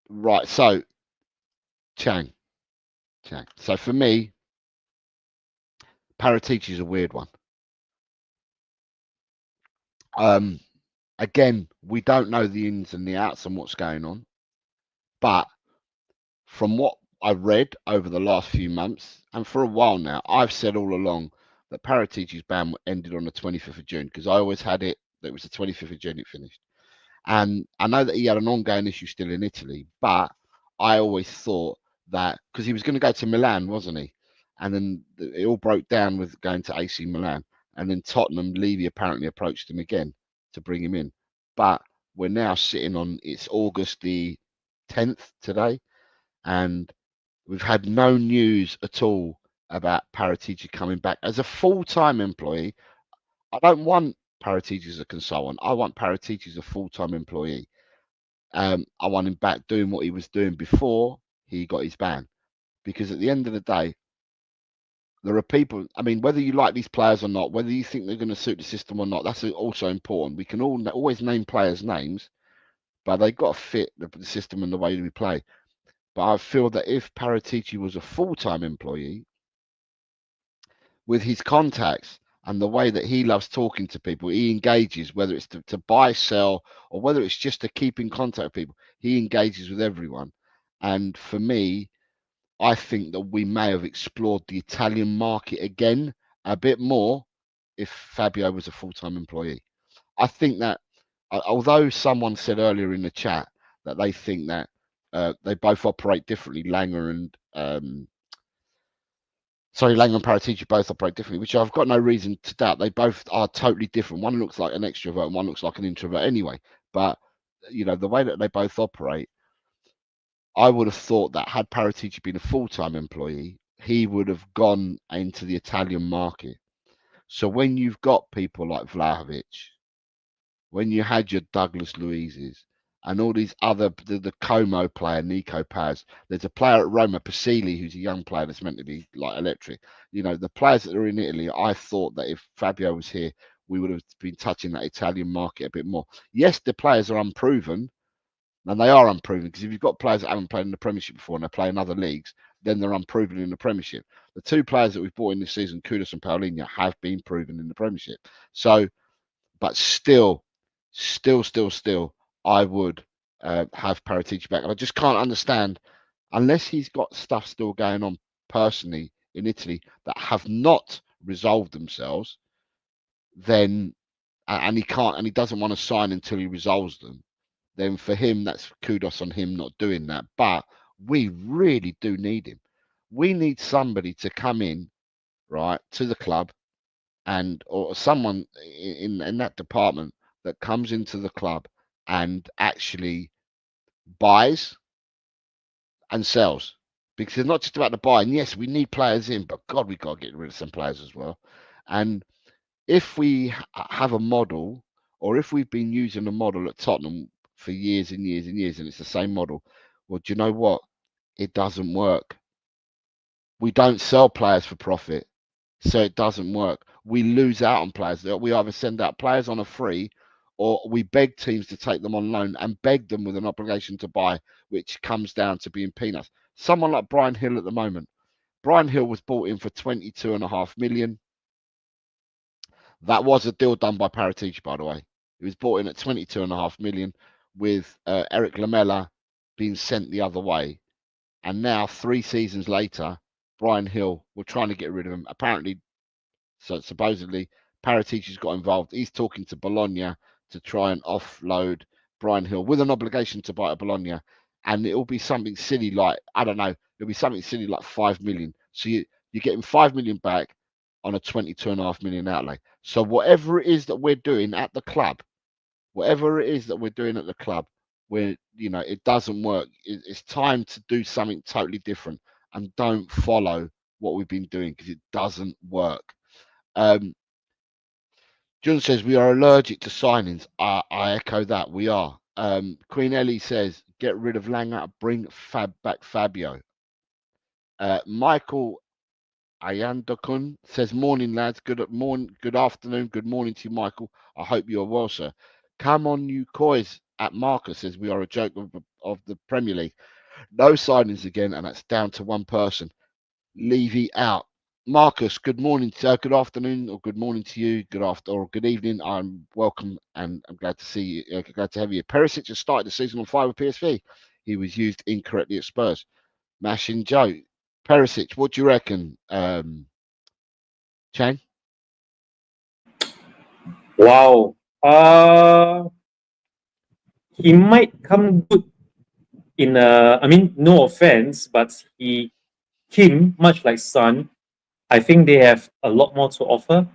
right, so Chang. So for me, Paratici is a weird one. Again, we don't know the ins and the outs and what's going on, but from what I've read over the last few months and for a while now, I've said all along that Paratici's ban ended on the 25th of June because I always had it that it was the 25th of June it finished. And I know that he had an ongoing issue still in Italy, but I always thought that because he was going to go to Milan, wasn't he? And then it all broke down with going to AC Milan. And then Tottenham, Levy apparently approached him again to bring him in. But we're now sitting on, it's August the 10th today, and we've had no news at all about Paratici coming back as a full-time employee. I don't want Paratici as a consultant. I want Paratici as a full-time employee. I want him back doing what he was doing before he got his ban. Because at the end of the day, there are people, I mean, whether you like these players or not, whether you think they're going to suit the system or not, that's also important. We can always name players' names, but they've got to fit the system and the way we play. But I feel that if Paratici was a full-time employee, with his contacts and the way that he loves talking to people, he engages, whether it's to buy, sell, or whether it's just to keep in contact with people, he engages with everyone. And for me, I think that we may have explored the Italian market again a bit more if Fabio was a full-time employee. I think that, although someone said earlier in the chat that they think that they both operate differently, Lange and Paratici both operate differently, which I've got no reason to doubt. They both are totally different. One looks like an extrovert and one looks like an introvert anyway. But, you know, the way that they both operate, I would have thought that had Paratici been a full-time employee, he would have gone into the Italian market. So when you've got people like Vlahovic, when you had your Douglas Luizes, and all these other, the Como player, Nico Paz. There's a player at Roma, Pasili, who's a young player that's meant to be like electric. You know, the players that are in Italy, I thought that if Fabio was here, we would have been touching that Italian market a bit more. Yes, the players are unproven, and they are unproven, because if you've got players that haven't played in the Premiership before and they play in other leagues, then they're unproven in the Premiership. The two players that we've bought in this season, Kudus and Paulinho, have been proven in the Premiership. So, but still, I would have Paratici back. And I just can't understand, unless he's got stuff still going on personally in Italy that have not resolved themselves, then, and he doesn't want to sign until he resolves them, then for him, that's kudos on him not doing that. But we really do need him. We need somebody to come in, right, to the club, and or someone in that department that comes into the club and actually buys and sells, because it's not just about the buying. Yes, we need players in, but God, we've got to get rid of some players as well. And if we have a model, or if we've been using a model at Tottenham for years and years and years, and it's the same model, well, do you know what? It doesn't work. We don't sell players for profit, so it doesn't work. We lose out on players. We either send out players on a free, or we beg teams to take them on loan and beg them with an obligation to buy, which comes down to being peanuts. Someone like Brian Hill at the moment. Brian Hill was bought in for 22.5 million. That was a deal done by Paratici, by the way. He was bought in at 22.5 million, with Eric Lamela being sent the other way. And now, 3 seasons later, Brian Hill, we're trying to get rid of him. Apparently, so supposedly, Paratici's got involved. He's talking to Bologna to try and offload Brian Hill with an obligation to buy a Bologna. And it'll be something silly like, I don't know, it'll be something silly like 5 million. So you're getting 5 million back on a 22.5 million outlay. So whatever it is that we're doing at the club, where it doesn't work. It's time to do something totally different and don't follow what we've been doing because it doesn't work. John says we are allergic to signings. I echo that. We are. Queen Ellie says get rid of Lange, bring back Fabio. Michael Ayandokun says morning lads. Good afternoon, good morning to you, Michael. I hope you are well, sir. Come on, you coys at Marcus says we are a joke of the Premier League. No signings again, and that's down to one person. Levy out. Marcus, good morning, good afternoon, or good morning to you. Good after or good evening. I'm welcome, and I'm glad to see you. Glad to have you. Perisic has started the season on 5 with PSV. He was used incorrectly at Spurs. Mashing Joe, Perisic, what do you reckon, Chang? Wow. He might come good in I mean, no offense, but him, much like Son, I think they have a lot more to offer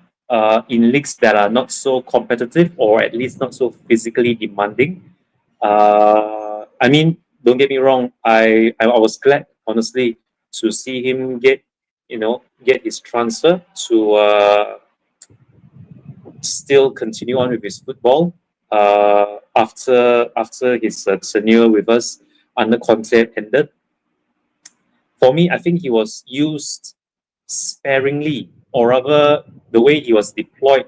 in leagues that are not so competitive or at least not so physically demanding. I mean, don't get me wrong. I was glad, honestly, to see him get his transfer to still continue on with his football after his tenure with us under Conte ended. For me, I think he was used sparingly, or rather, the way he was deployed,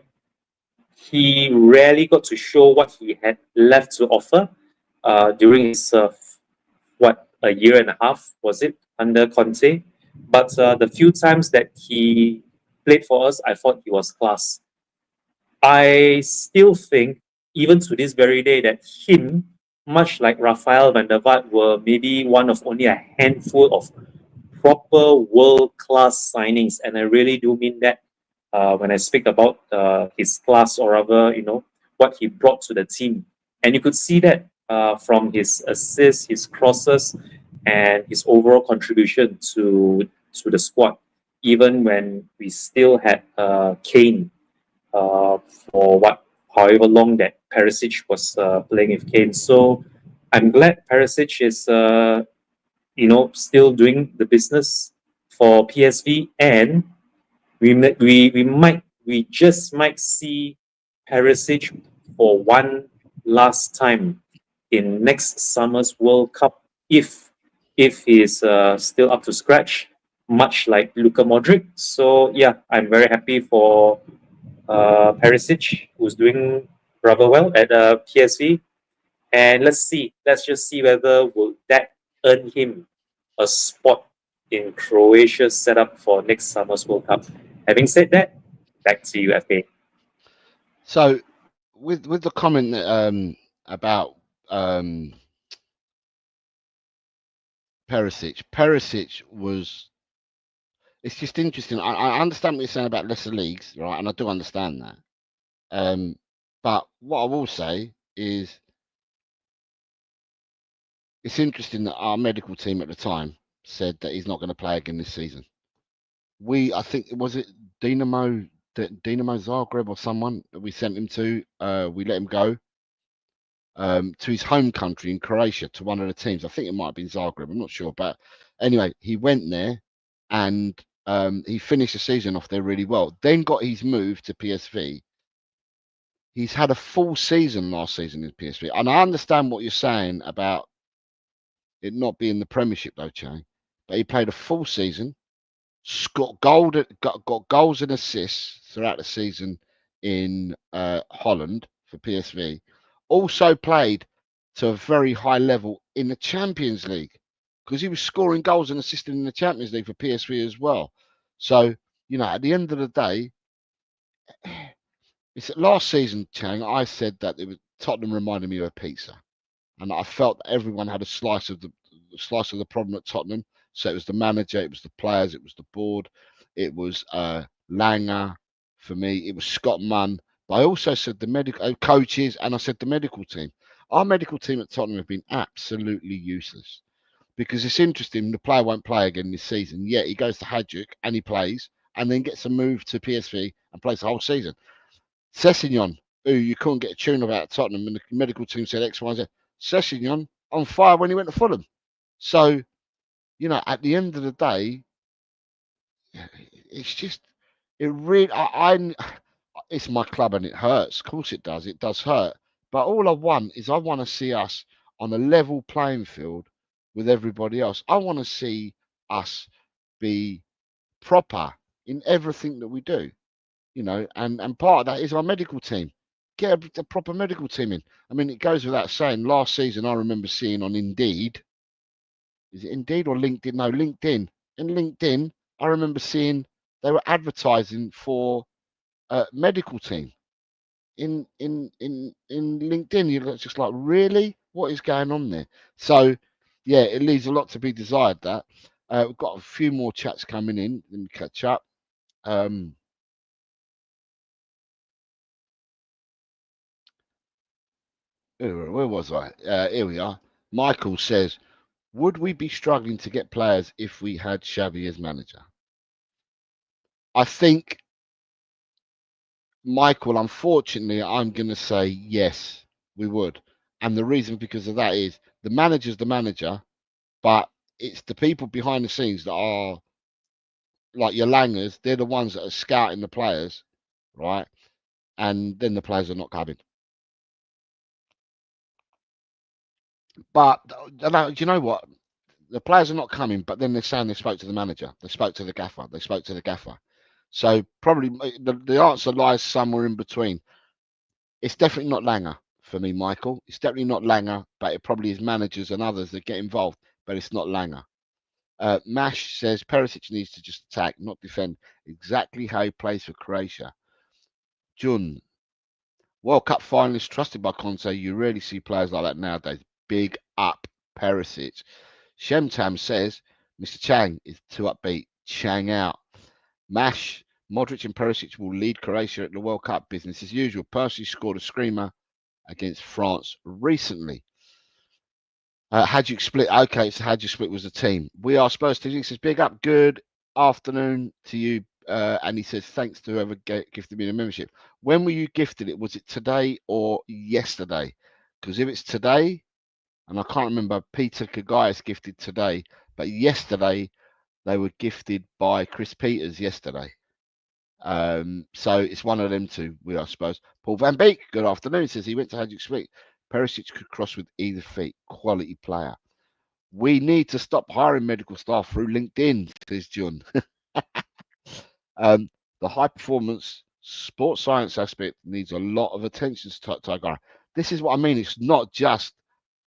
he rarely got to show what he had left to offer during his a year and a half was it under Conte. But the few times that he played for us, I thought he was class. I still think, even to this very day, that him, much like Rafael van der Vaart, were maybe one of only a handful of proper world-class signings, and I really do mean that when I speak about his class, or rather, what he brought to the team. And you could see that from his assists, his crosses, and his overall contribution to the squad, even when we still had Kane for however long that Perisic was playing with Kane. So I'm glad Perisic is still doing the business for PSV, and we just might see Perisic for one last time in next summer's World Cup if he's still up to scratch, much like Luka Modric. So yeah, I'm very happy for Perisic, who's doing rather well at PSV. And let's just see whether will that earn him a spot in Croatia's setup for next summer's World Cup. Having said that, back to you, FK. So, with the comment about Perisic was. It's just interesting. I understand what you're saying about lesser leagues, right? And I do understand that. But what I will say is it's interesting that our medical team at the time said that he's not going to play again this season. I think, was it Dinamo Zagreb or someone that we sent him to? We let him go to his home country in Croatia, to one of the teams. I think it might have been Zagreb. I'm not sure. But anyway, he went there and he finished the season off there really well. Then got his move to PSV. He's had a full season last season in PSV. And I understand what you're saying about it not being the Premiership, though, Chang. But he played a full season, got goals and assists throughout the season in Holland for PSV. Also played to a very high level in the Champions League because he was scoring goals and assisting in the Champions League for PSV as well. So, at the end of the day, it's last season, Chang, I said that Tottenham reminded me of a pizza. And I felt that everyone had a slice of the problem at Tottenham. So it was the manager, it was the players, it was the board, it was Lange for me, it was Scott Munn. But I also said the medical coaches, and I said the medical team. Our medical team at Tottenham have been absolutely useless because it's interesting. The player won't play again this season. Yet he goes to Hajduk and he plays, and then gets a move to PSV and plays the whole season. Sessegnon, who you couldn't get a tune about Tottenham, and the medical team said X, Y, Z. Sessegnon on fire when he went to Fulham. So, you know, at the end of the day, it's just it really. It's my club and it hurts. Of course, it does. It does hurt. But all I want is I want to see us on a level playing field with everybody else. I want to see us be proper in everything that we do. You know, and part of that is our medical team. Get a proper medical team in. I mean, it goes without saying. Last season, I remember seeing on Indeed. Is it Indeed or LinkedIn? No, LinkedIn. In LinkedIn, I remember seeing they were advertising for a medical team in LinkedIn. You're just like, really? What is going on there? So, yeah, it leaves a lot to be desired. That we've got a few more chats coming in. Let me catch up. Where was I? Here we are. Michael says, would we be struggling to get players if we had Xavi as manager? I think, Michael, unfortunately, I'm going to say yes, we would. And the reason because of that is the manager's the manager, but it's the people behind the scenes that are like your Langers. They're the ones that are scouting the players, right? And then the players are not coming. But do you know what? The players are not coming, but then they're saying they spoke to the manager, they spoke to the gaffer, they spoke to the gaffer. So probably the answer lies somewhere in between. It's definitely not Lange for me, Michael. It's definitely not Lange, but it probably is managers and others that get involved, but it's not Lange. Mash says Perisic needs to just attack, not defend. Exactly how he plays for Croatia. Jun, World Cup finalist trusted by Conte. You rarely see players like that nowadays. Big up Perisic. Shemtam says Mr. Chang is too upbeat. Chang out. Mash, Modric and Perisic will lead Croatia at the World Cup. Business as usual. Percy scored a screamer against France recently. Had you split? Okay, so had you split was a team. We are supposed to. He says, big up, good afternoon to you. And he says, thanks to whoever gifted me the membership. When were you gifted it? Was it today or yesterday? Because if it's today, and I can't remember, Peter Kagaias gifted today, but yesterday they were gifted by Chris Peters yesterday. So it's one of them two, I suppose. Paul Van Beek, good afternoon, says he went to Hajduk Split. Perisic could cross with either feet. Quality player. We need to stop hiring medical staff through LinkedIn, says John. The high performance sports science aspect needs a lot of attention to Tiger. This is what I mean. It's not just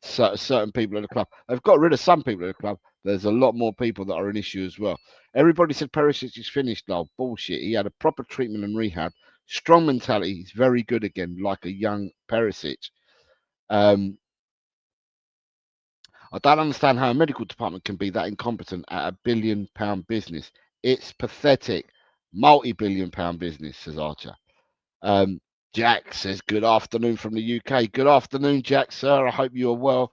certain people in the club. They've got rid of some people in the club. There's a lot more people that are an issue as well. Everybody said Perisic is finished now. Bullshit. He had a proper treatment and rehab. Strong mentality. He's very good again, like a young Perisic. I don't understand how a medical department can be that incompetent at £1 billion business. It's pathetic. Multi-billion pound business, says Archer. Jack says, good afternoon from the UK. Good afternoon, Jack, sir. I hope you are well.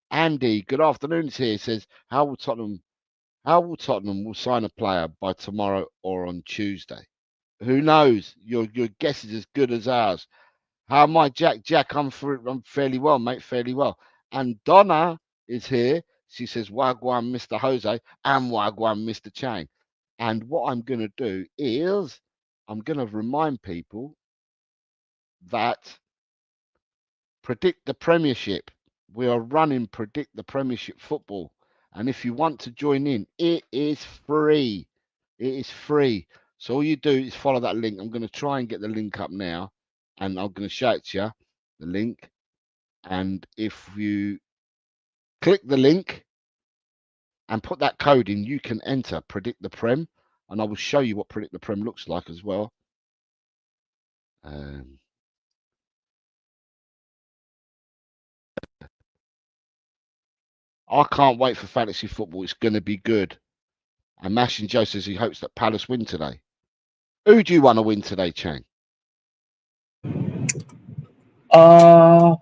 Andy, good afternoon. Here says, how will Tottenham will sign a player by tomorrow or on Tuesday? Who knows? Your guess is as good as ours. How am I, Jack? Jack, I'm fairly well, mate, fairly well. And Donna is here. She says, Wagwan, Mr. Jose, and Wagwan, Mr. Chang. And what I'm going to do is I'm going to remind people that predict the premiership. We are running predict the premiership football. And if you want to join in, it is free. It is free. So all you do is follow that link. I'm going to try and get the link up now. And I'm going to show it to you, the link. And if you click the link and put that code in, you can enter predict the Prem. And I will show you what predict the Prem looks like as well. I can't wait for fantasy football. It's going to be good. And Mashin Joe says he hopes that Palace win today. Who do you want to win today, Chang? I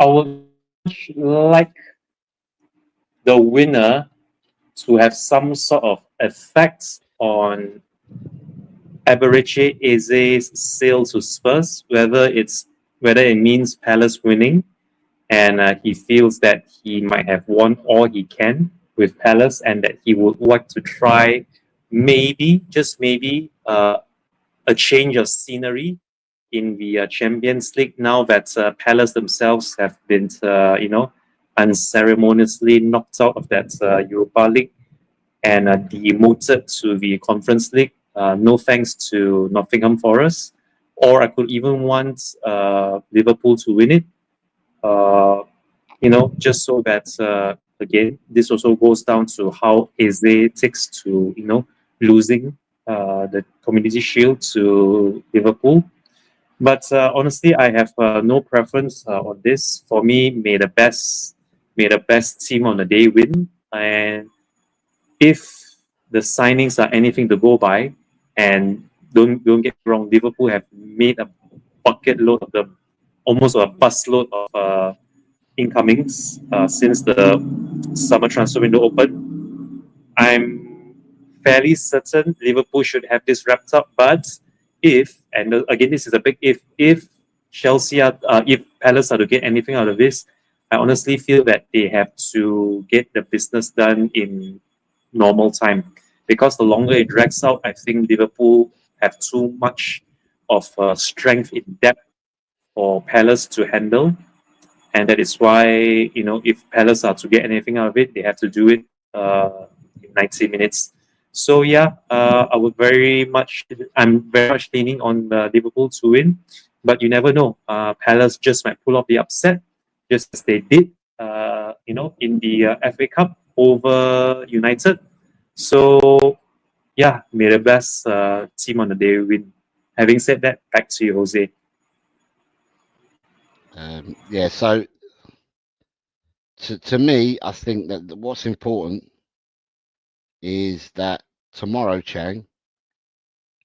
would like the winner to have some sort of effect on Eberechi Eze's sale to Spurs, whether it means Palace winning and he feels that he might have won all he can with Palace, and that he would like to try, maybe, just maybe, a change of scenery in the Champions League. Now that Palace themselves have been, unceremoniously knocked out of that Europa League and demoted to the Conference League. No thanks to Nottingham Forest. Or I could even want Liverpool to win it. Uh, just so that again, this also goes down to how Eze takes to losing the Community Shield to Liverpool. But honestly, I have no preference on this. For me, may the best team on the day win. And if the signings are anything to go by, and don't get me wrong, Liverpool have made a bucket load of them, almost a busload of incomings since the summer transfer window opened. I'm fairly certain Liverpool should have this wrapped up. But if, and again, this is a big if Chelsea if Palace are to get anything out of this, I honestly feel that they have to get the business done in normal time. Because the longer it drags out, I think Liverpool have too much of strength in depth for Palace to handle, and that is why if Palace are to get anything out of it, they have to do it in 90 minutes. So yeah, I'm very much leaning on Liverpool to win, but you never know. Palace just might pull off the upset, just as they did, in the FA Cup over United. So yeah, may the best team on the day win. Having said that, back to you, Jose. Yeah, so to me, I think that what's important is that tomorrow, Chang,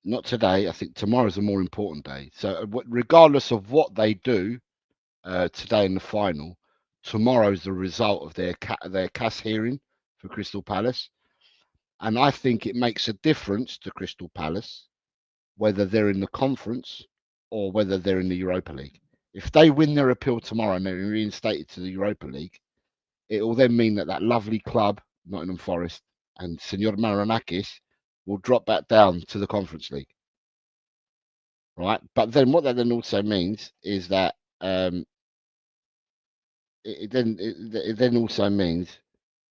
not today. I think tomorrow's a more important day. So regardless of what they do today in the final, tomorrow's the result of their CAS hearing for Crystal Palace, and I think it makes a difference to Crystal Palace whether they're in the conference or whether they're in the Europa League. If they win their appeal tomorrow and they're reinstated to the Europa League, it will then mean that that lovely club, Nottingham Forest, and Senor Maranakis will drop back down to the Conference League, right? But then what that then also means is that it then also means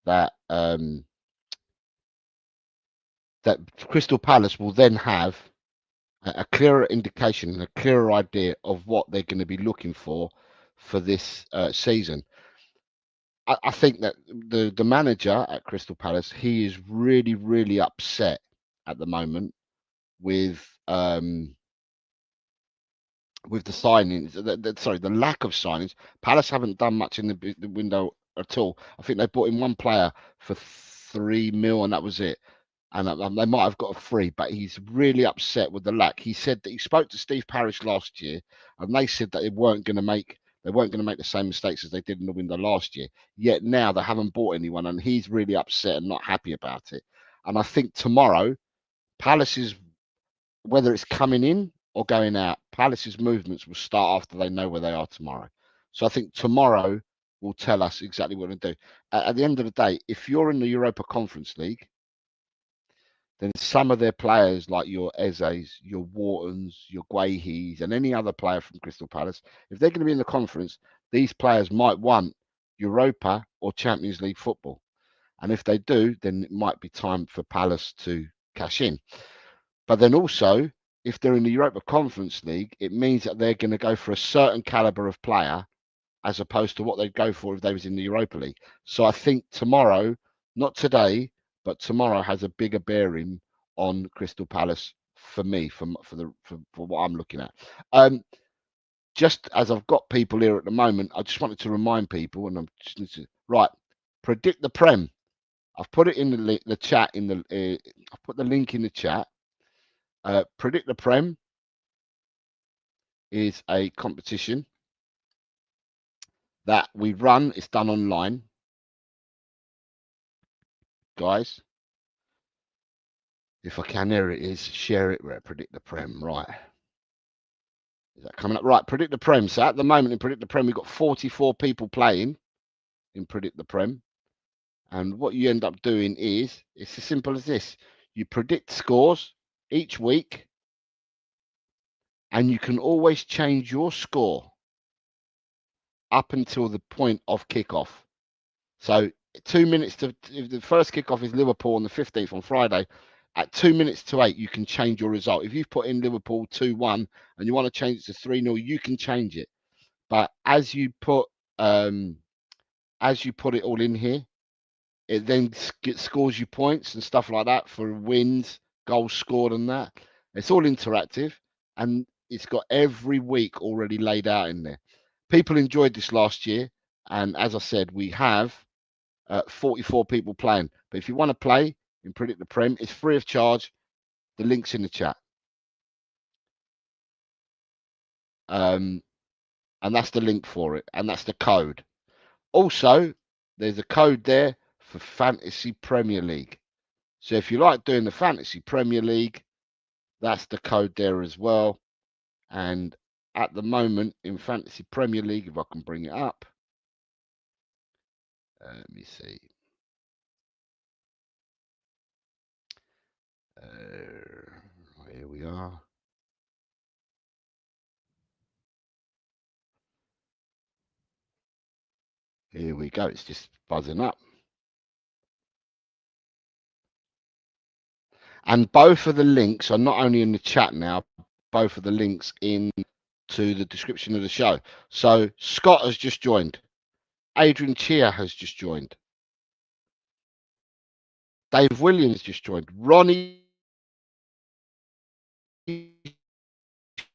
that that Crystal Palace will then have a clearer indication and a clearer idea of what they're going to be looking for this season. I think that the manager at Crystal Palace, he is really upset at the moment with the signings. The lack of signings. Palace haven't done much in the window at all. I think they bought in one player for 3 mil, and that was it. And they might have got a free, but he's really upset with the lack. He said that he spoke to Steve Parish last year, and they said that they weren't going to make the same mistakes as they did in the window last year. Yet now they haven't bought anyone, and he's really upset and not happy about it. And I think tomorrow, Palace's, whether it's coming in or going out, Palace's movements will start after they know where they are tomorrow. So I think tomorrow will tell us exactly what to do. At the end of the day, if you're in the Europa Conference League, then some of their players, like your Ezes, your Whartons, your Guahis, and any other player from Crystal Palace, if they're going to be in the conference, these players might want Europa or Champions League football. And if they do, then it might be time for Palace to cash in. But then also, if they're in the Europa Conference League, it means that they're going to go for a certain caliber of player as opposed to what they'd go for if they was in the Europa League. So I think tomorrow, not today, but tomorrow has a bigger bearing on Crystal Palace for me, for what I'm looking at. Just as I've got people here at the moment, I just wanted to remind people, and I'm just right. Predict the Prem. I've put it in the chat. I've put the link in the chat. Predict the Prem is a competition that we run. It's done online, guys. If I can, there it is. Share it. Where Predict the Prem. Right. Is that coming up? Right, Predict the Prem. So at the moment in Predict the Prem, we've got 44 people playing in Predict the Prem. And what you end up doing is, it's as simple as this. You predict scores each week, and you can always change your score up until the point of kickoff. So 2 minutes to, if the first kickoff is Liverpool on the 15th on Friday, at 2 minutes to 8, you can change your result. If you've put in Liverpool 2-1 and you want to change it to 3-0, you can change it. But as you put it all in here, it then scores you points and stuff like that for wins, goals scored, and that. It's all interactive, and it's got every week already laid out in there. People enjoyed this last year, and as I said, we have 44 people playing. But if you want to play in Predict the Prem, it's free of charge. The link's in the chat. And that's the link for it, and that's the code. Also, there's a code there for Fantasy Premier League. So if you like doing the Fantasy Premier League, that's the code there as well. And at the moment in Fantasy Premier League, if I can bring it up, let me see. Here we are. Here we go. It's just buzzing up. And both of the links are not only in the chat now, both of the links in to the description of the show. So Scott has just joined. Adrian Chia has just joined. Dave Williams just joined. Ronnie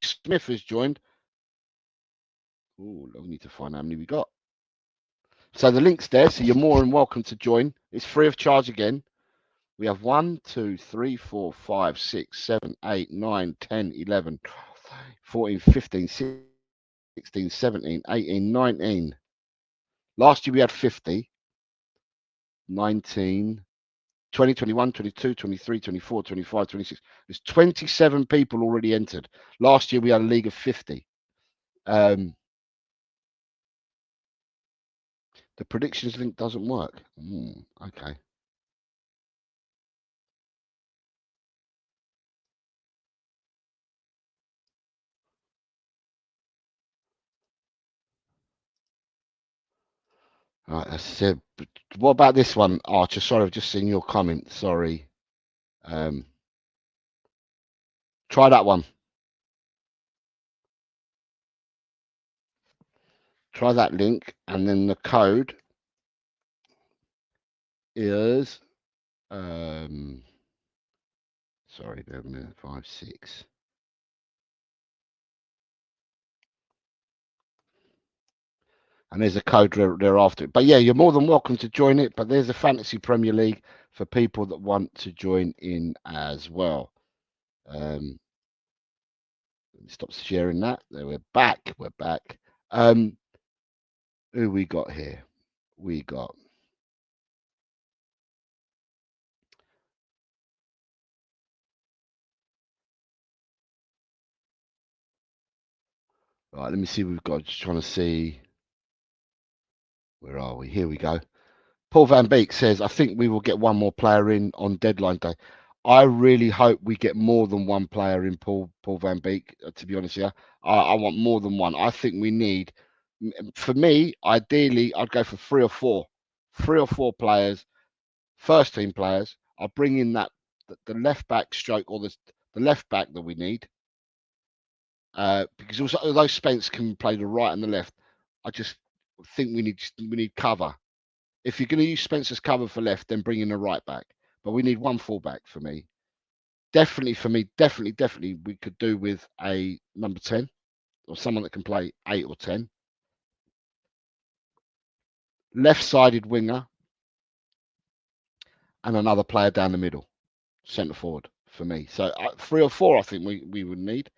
Smith has joined. Oh, we need to find out how many we got. So the link's there, so you're more than welcome to join. It's free of charge again. We have 1, 2, 3, 4, 5, 6, 7, 8, 9, 10, 11, 14, 15, 16, 17, 18, 19. Last year we had 50, 19, 20, 21, 22, 23, 24, 25, 26. There's 27 people already entered. Last year we had a league of 50. The predictions link doesn't work. Okay. All right, that's it. What about this one, Archer? Sorry, I've just seen your comment. Sorry. Try that one. Try that link, and then the code is sorry, 56. And there's a code thereafter. But yeah, you're more than welcome to join it. But there's a Fantasy Premier League for people that want to join in as well. Let me stop sharing that. There, we're back. We're back. Who we got here? We got right. Let me see. We've got just trying to see. Where are we? Here we go. Paul Van Beek says, I think we will get one more player in on deadline day. I really hope we get more than one player in, Paul Van Beek, to be honest here. I want more than one. I think we need, for me, ideally, I'd go for 3 or 4. 3 or 4 players, first team players. I'll bring in the left back stroke or the left back that we need. Because also, although Spence can play the right and the left, I just think we need cover. If you're going to use Spencer's cover for left, then bring in a right back. But we need one fullback for me. Definitely for me, definitely we could do with a number 10 or someone that can play 8 or 10. Left-sided winger and another player down the middle, centre forward for me. So 3 or 4 I think we would need.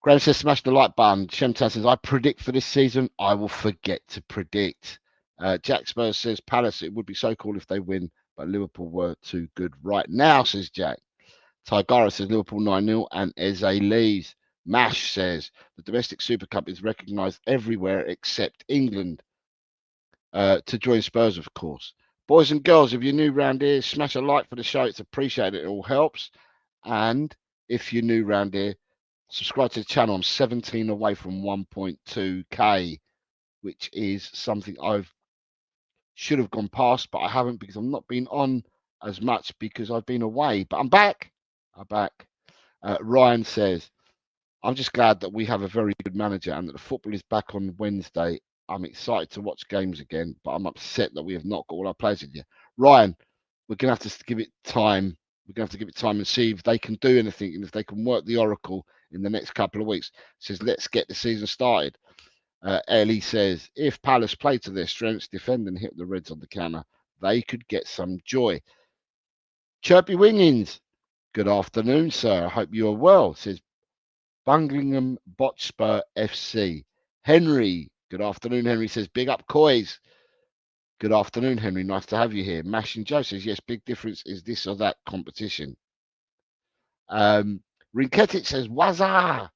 Graham says smash the like button. Shemtan says I predict for this season. I will forget to predict. Jack Spurs says Palace, it would be so cool if they win, but Liverpool were too good right now, says Jack. Tigara says Liverpool 9-0 and Eze leaves. Mash says the domestic Super Cup is recognised everywhere except England. To join Spurs, of course. Boys and girls, if you're new round here, smash a like for the show. It's appreciated. It all helps. And if you're new round here, subscribe to the channel. I'm 17 away from 1.2k, which is something I've should have gone past, but I haven't because I've not been on as much because I've been away. But I'm back. I'm back. Ryan says, I'm just glad that we have a very good manager and that the football is back on Wednesday. I'm excited to watch games again, but I'm upset that we have not got all our players in here. Ryan, we're going to have to give it time. We're going to have to give it time and see if they can do anything and if they can work the oracle in the next couple of weeks. Says, let's get the season started. Ellie says, if Palace play to their strengths, defend and hit the Reds on the counter, they could get some joy. Chirpy Wingings, good afternoon, sir. I hope you are well, says Bungingham Botspur FC. Henry, good afternoon, Henry says, big up Coys. Good afternoon, Henry. Nice to have you here. Mash and Joe says, yes, big difference is this or that competition. Rinketic says, Wazza.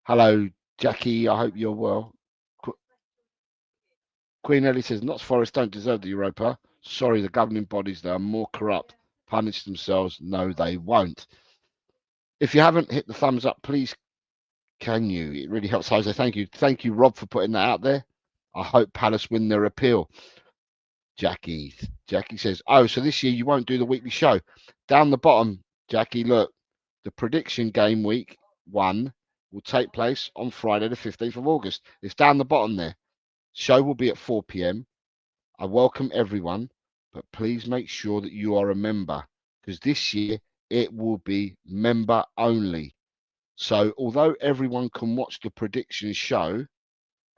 Hello, Jackie. I hope you're well. Queen Ellie says, Notts Forest don't deserve the Europa. Sorry, the governing bodies, they are more corrupt. Punish themselves. No, they won't. If you haven't hit the thumbs up, please can you? It really helps, Jose. Thank you. Thank you, Rob, for putting that out there. I hope Palace win their appeal. Jackie says, oh, so this year you won't do the weekly show. Down the bottom, Jackie, look, the prediction game week 1 will take place on Friday the 15th of August. It's down the bottom there. Show will be at 4 p.m. I welcome everyone, but please make sure that you are a member because this year it will be member only. So although everyone can watch the prediction show,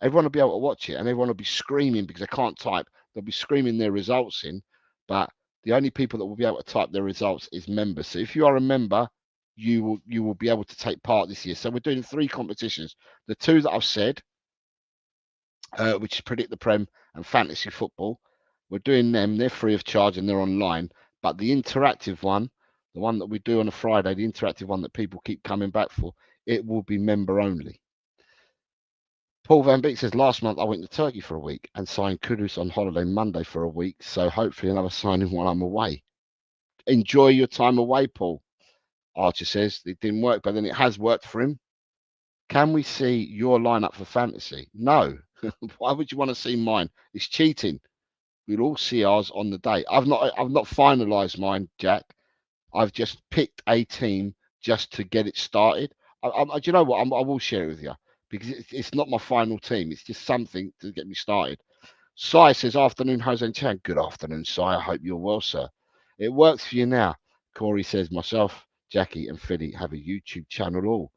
everyone will be able to watch it and everyone will be screaming because they can't type. They'll be screaming their results in, but the only people that will be able to type their results is members. So if you are a member, you will be able to take part this year. So we're doing 3 competitions. The 2 that I've said, which is Predict the Prem and Fantasy Football. We're doing them. They're free of charge and they're online. But the interactive one, the one that we do on a Friday, the interactive one that people keep coming back for, it will be member only. Paul Van Beek says, last month I went to Turkey for a week and signed Kudus on holiday Monday for a week. So hopefully another signing while I'm away. Enjoy your time away, Paul. Archer says it didn't work, but then it has worked for him. Can we see your lineup for fantasy? No. Why would you want to see mine? It's cheating. We'll all see ours on the day. I've not finalised mine, Jack. I've just picked a team just to get it started. Do you know what? I will share it with you because it's not my final team. It's just something to get me started. Sai says, afternoon, Jose and Chang. Good afternoon, Sai. I hope you're well, sir. It works for you now. Corey says, myself, Jackie and Philly have a YouTube channel all.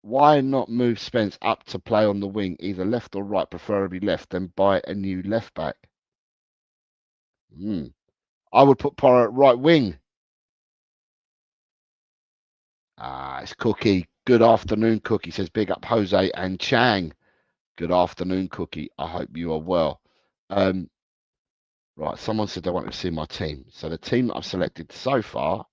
Why not move Spence up to play on the wing, either left or right, preferably left, then buy a new left back? I would put Porro at right wing. It's Cookie. Good afternoon, Cookie. Says big up Jose and Chang. Good afternoon, Cookie. I hope you are well. Right, someone said they wanted to see my team. So the team that I've selected so far,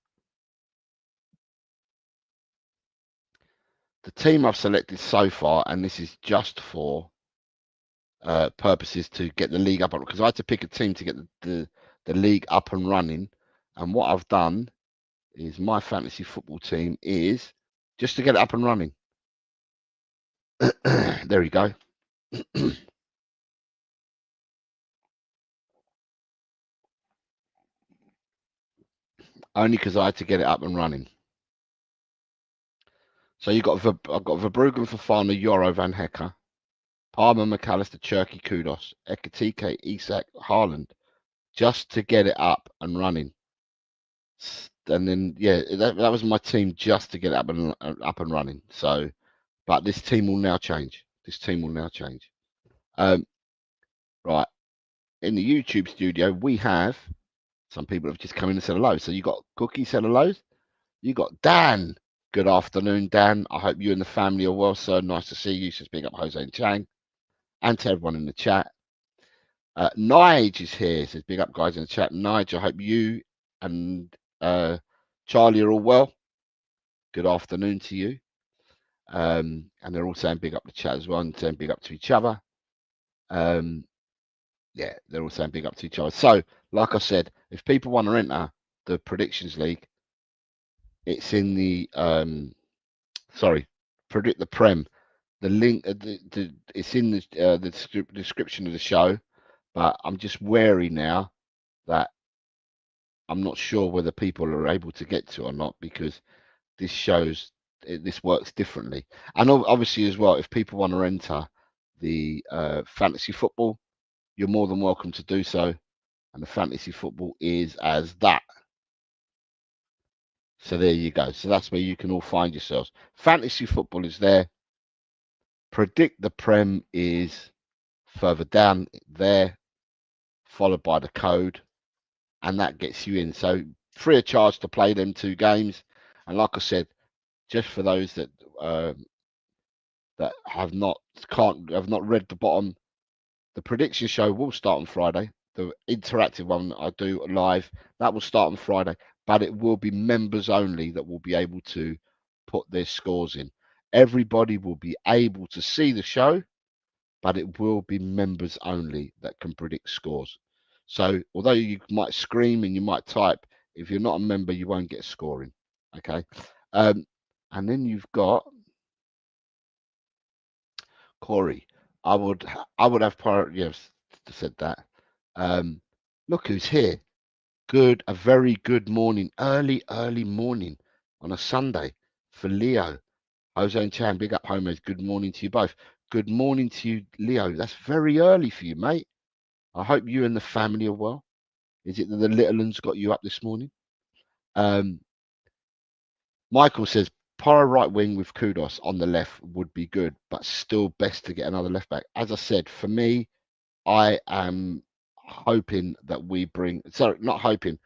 and this is just for purposes to get the league up, because I had to pick a team to get the league up and running. And what I've done is my fantasy football team is just to get it up and running. There you go. Only because I had to get it up and running. So I've got Verbruggen, Fofana, Euro, Van Hecker, Palmer, McAllister, Cherky, Kudos, Ekatike, Isak, Haaland, just to get it up and running. And then, yeah, that was my team just to get it up and running. So, but this team will now change. Right. In the YouTube studio, we have some people have just come in and said hello. So you got Cookie said hello. You got Dan. Good afternoon, Dan. I hope you and the family are well, sir. Nice to see you. So speak up Jose and Chang. And to everyone in the chat. Nige is here. Says big up guys in the chat. Nige, I hope you and Charlie are all well. good afternoon to you. And they're all saying big up the chat as well and saying big up to each other. Yeah, they're all saying big up to each other. So, like I said, if people want to enter the predictions league, it's in the predict the Prem. The link, it's in the description of the show. But I'm just wary now that I'm not sure whether people are able to get to or not, because this works differently. And obviously as well, if people want to enter the fantasy football, you're more than welcome to do so. And the fantasy football is as that. So there you go. So that's where you can all find yourselves. Fantasy football is there. Predict the Prem is further down there, followed by the code, and that gets you in. So free of charge to play them 2 games. And like I said, just for those that have not read the bottom, the prediction show will start on Friday. The interactive one that I do live, that will start on Friday, but it will be members only that will be able to put their scores in. Everybody will be able to see the show, but it will be members only that can predict scores. So although you might scream and you might type, if you're not a member, you won't get scoring. Okay. And then you've got Corey. I would have priority. Yes, said that. Look who's here. A very good morning, early morning on a Sunday for Leo. Jose and Chang, big up homers. Good morning to you both. Good morning to you, Leo. That's very early for you, mate. I hope you and the family are well. Is it that the little ones got you up this morning? Michael says, Poro right wing with Kudos on the left would be good, but still best to get another left back. As I said, for me, I am hoping that we bring, sorry, not hoping,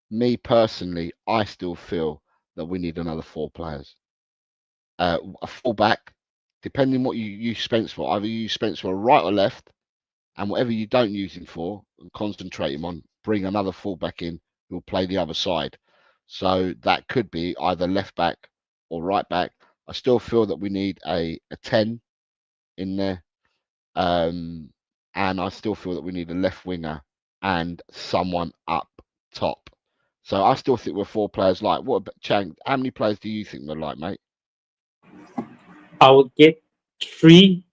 me personally, I still feel that we need another 4 players. A fullback, depending what you use Spence for, either you use Spence for right or left, and whatever you don't use him for, concentrate him on, bring another fullback in who'll play the other side. So that could be either left back or right back. I still feel that we need a 10 in there. And I still feel that we need a left winger and someone up top. So I still think we're 4 players light. What about Chang? How many players do you think we're light, mate? I would get 3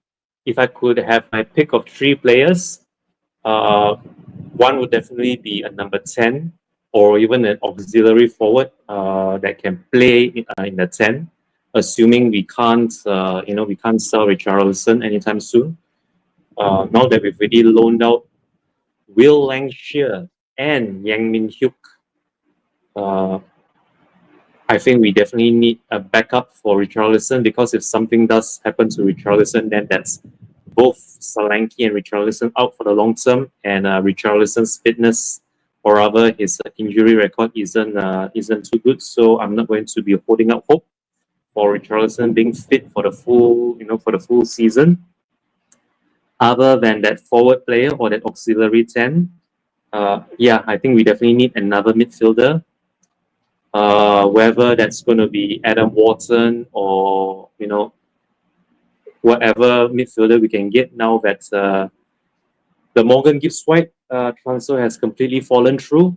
if I could have my pick of 3 players. One would definitely be a number 10 or even an auxiliary forward that can play in the 10, assuming we can't sell Richarlison anytime soon. Now that we've already loaned out Will Lange and Yang Min Hyuk, I think we definitely need a backup for Richarlison, because if something does happen to Richarlison, then that's both Solanke and Richarlison out for the long term, and Richarlison's fitness, or rather his injury record, isn't too good. So I'm not going to be holding up hope for Richarlison being fit for the full season. Other than that forward player or that auxiliary 10, I think we definitely need another midfielder. Whether that's going to be Adam Wharton or whatever midfielder we can get, now that the Morgan Gibbs White transfer has completely fallen through.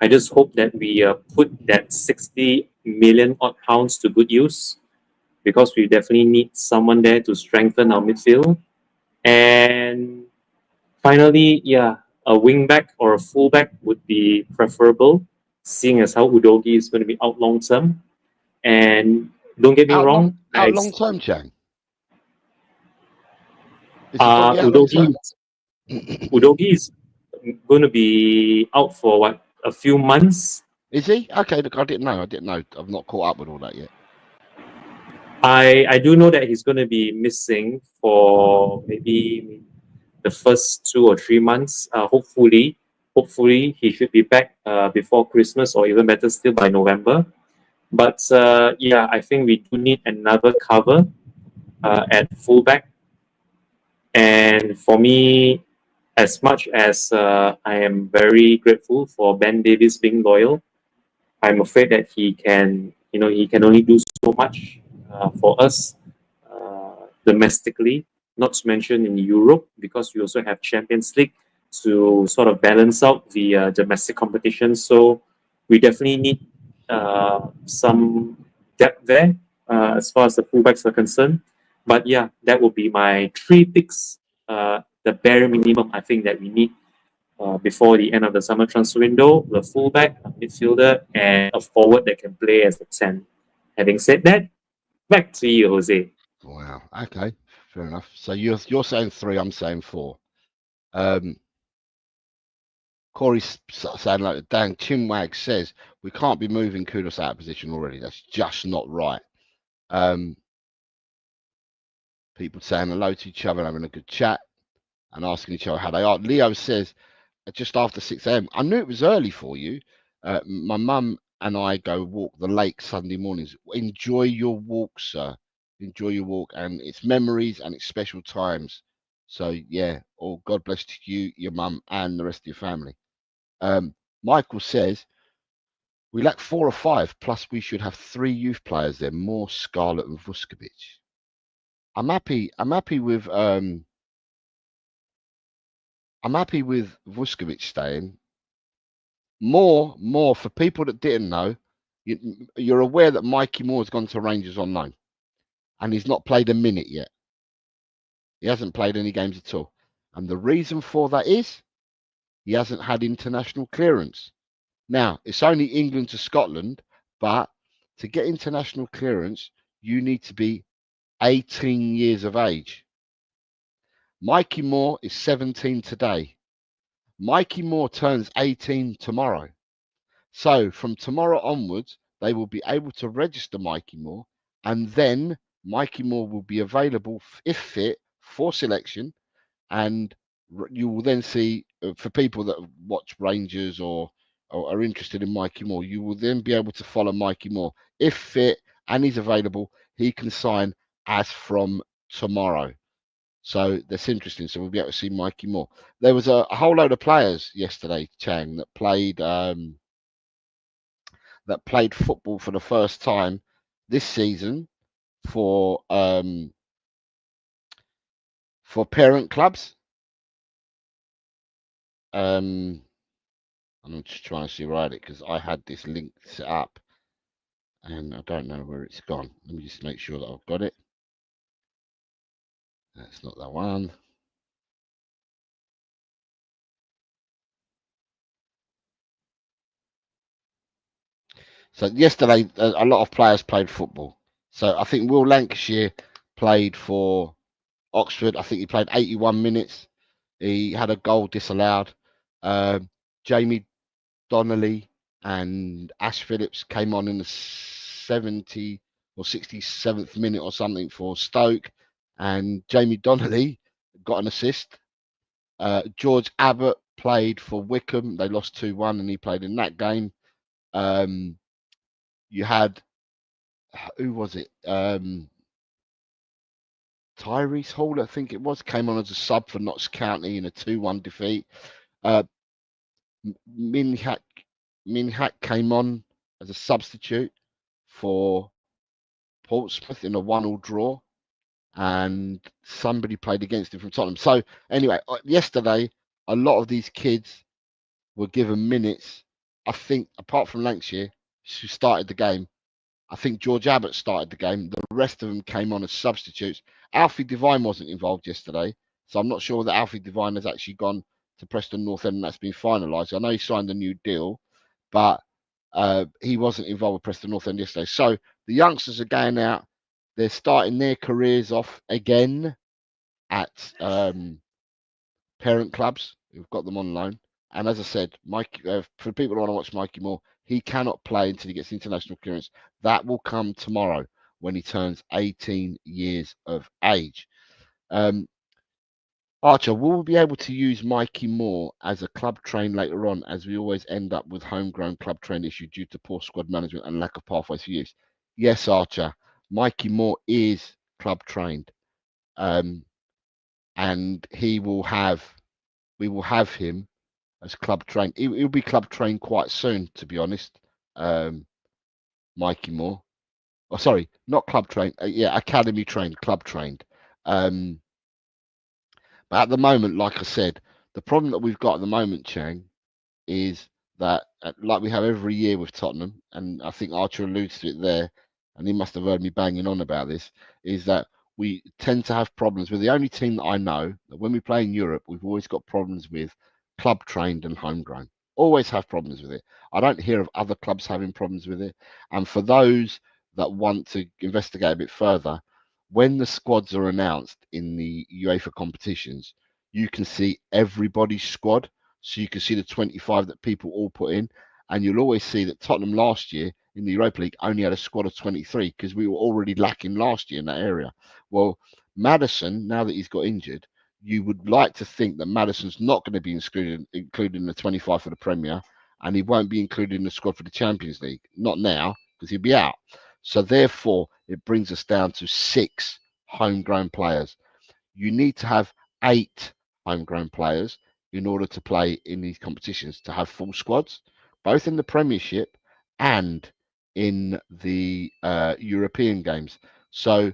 I just hope that we put that 60 million odd pounds to good use, because we definitely need someone there to strengthen our midfield. And finally, a wing back or a full back would be preferable, seeing as how Udogi is going to be out long term. And don't get me wrong, Out long term, Chang. Is he gonna be out long term? Udogi is going to be out for a few months. Is he? Okay, look, I didn't know. I've not caught up with all that yet. I do know that he's going to be missing for maybe the first 2 or 3 months. Hopefully he should be back before Christmas, or even better still by November. But I think we do need another cover at fullback. And for me, as much as I am very grateful for Ben Davies being loyal, I'm afraid that he can he can only do so much for us domestically, not to mention in Europe, because we also have Champions League to sort of balance out the domestic competition. So we definitely need some depth there as far as the fullbacks are concerned. But yeah, that would be my three picks, the bare minimum I think that we need before the end of the summer transfer window: the fullback, a midfielder, and a forward that can play as a 10. Having said that, back to you, Jose. Wow. Okay. Fair enough. So you're saying 3, I'm saying 4. Corey's saying like Dan Chinwag says we can't be moving Kudos out of position already. That's just not right. People saying hello to each other and having a good chat and asking each other how they are. Leo says just after 6 a.m. I knew it was early for you. My mum and I go walk the lake Sunday mornings. Enjoy your walk, sir. Enjoy your walk, and it's memories and it's special times. So yeah, all God bless to you, your mum, and the rest of your family. Michael says we lack 4 or 5, plus we should have 3 youth players there, more Scarlett and Vuskovic. I'm happy with Vuskovic staying. More for people that didn't know, you're aware that Mikey Moore has gone to Rangers on loan, and he's not played a minute yet. He hasn't played any games at all, and the reason for that is he hasn't had international clearance. Now it's only England to Scotland, but to get international clearance, you need to be 18 years of age. Mikey Moore is 17 today. Mikey Moore turns 18 tomorrow. So from tomorrow onwards, they will be able to register Mikey Moore, and then Mikey Moore will be available, if fit, for selection. And you will then see, for people that watch Rangers or are interested in Mikey Moore, you will then be able to follow Mikey Moore. If fit and he's available, he can sign as from tomorrow. So that's interesting. So we'll be able to see Mikey Moore. There was a whole load of players yesterday, Chang, that played football for the first time this season for parent clubs. I'm just trying to see where I had it because I had this link set up and I don't know where it's gone. Let me just make sure that I've got it. That's not that one. So yesterday, a lot of players played football. So I think Will Lancashire played for Oxford. I think he played 81 minutes. He had a goal disallowed. Jamie Donnelly and Ash Phillips came on in the 70 or 67th minute or something for Stoke, and Jamie Donnelly got an assist. George Abbott played for Wickham. They lost 2-1, and he played in that game. You had, who was it? Tyrese Hall, I think it was, came on as a sub for Notts County in a 2-1 defeat. Minhak came on as a substitute for Portsmouth in a 1-1 draw, and somebody played against him from Tottenham. So anyway, yesterday a lot of these kids were given minutes. I think apart from Lancashire, who started the game, I think George Abbott started the game. The rest of them came on as substitutes. Alfie Devine wasn't involved yesterday, so I'm not sure that Alfie Devine has actually gone to Preston North End and that's been finalised. I know he signed a new deal, but he wasn't involved with Preston North End yesterday. So the youngsters are going out. They're starting their careers off again at parent clubs who've got them on loan. And as I said, Mike, for people who want to watch Mikey Moore, he cannot play until he gets international clearance. That will come tomorrow when he turns 18 years of age. Archer, will we be able to use Mikey Moore as a club train later on, as we always end up with homegrown club train issue due to poor squad management and lack of pathways for use? Yes, Archer. Mikey Moore is club trained, and we will have him as club trained. He'll be club trained quite soon, to be honest. Mikey Moore. Oh, sorry, not club trained. Yeah, academy trained, club trained. Um, but at the moment, like I said, the problem that we've got at the moment, Chang, is that like we have every year with Tottenham, and I think Archer alludes to it there, and he must have heard me banging on about this, is that we tend to have problems. We're the only team that I know that when we play in Europe, we've always got problems with club trained and homegrown. Always have problems with it. I don't hear of other clubs having problems with it. And for those that want to investigate a bit further, when the squads are announced in the UEFA competitions, you can see everybody's squad, so you can see the 25 that people all put in, and you'll always see that Tottenham last year in the Europa League only had a squad of 23 because we were already lacking last year in that area. Well, Maddison, now that he's got injured, you would like to think that Maddison's not going to be included in the 25 for the Premier, and he won't be included in the squad for the Champions League. Not now, because he'll be out. So therefore, it brings us down to 6 homegrown players. You need to have 8 homegrown players in order to play in these competitions, to have full squads, both in the Premiership and in the European games. So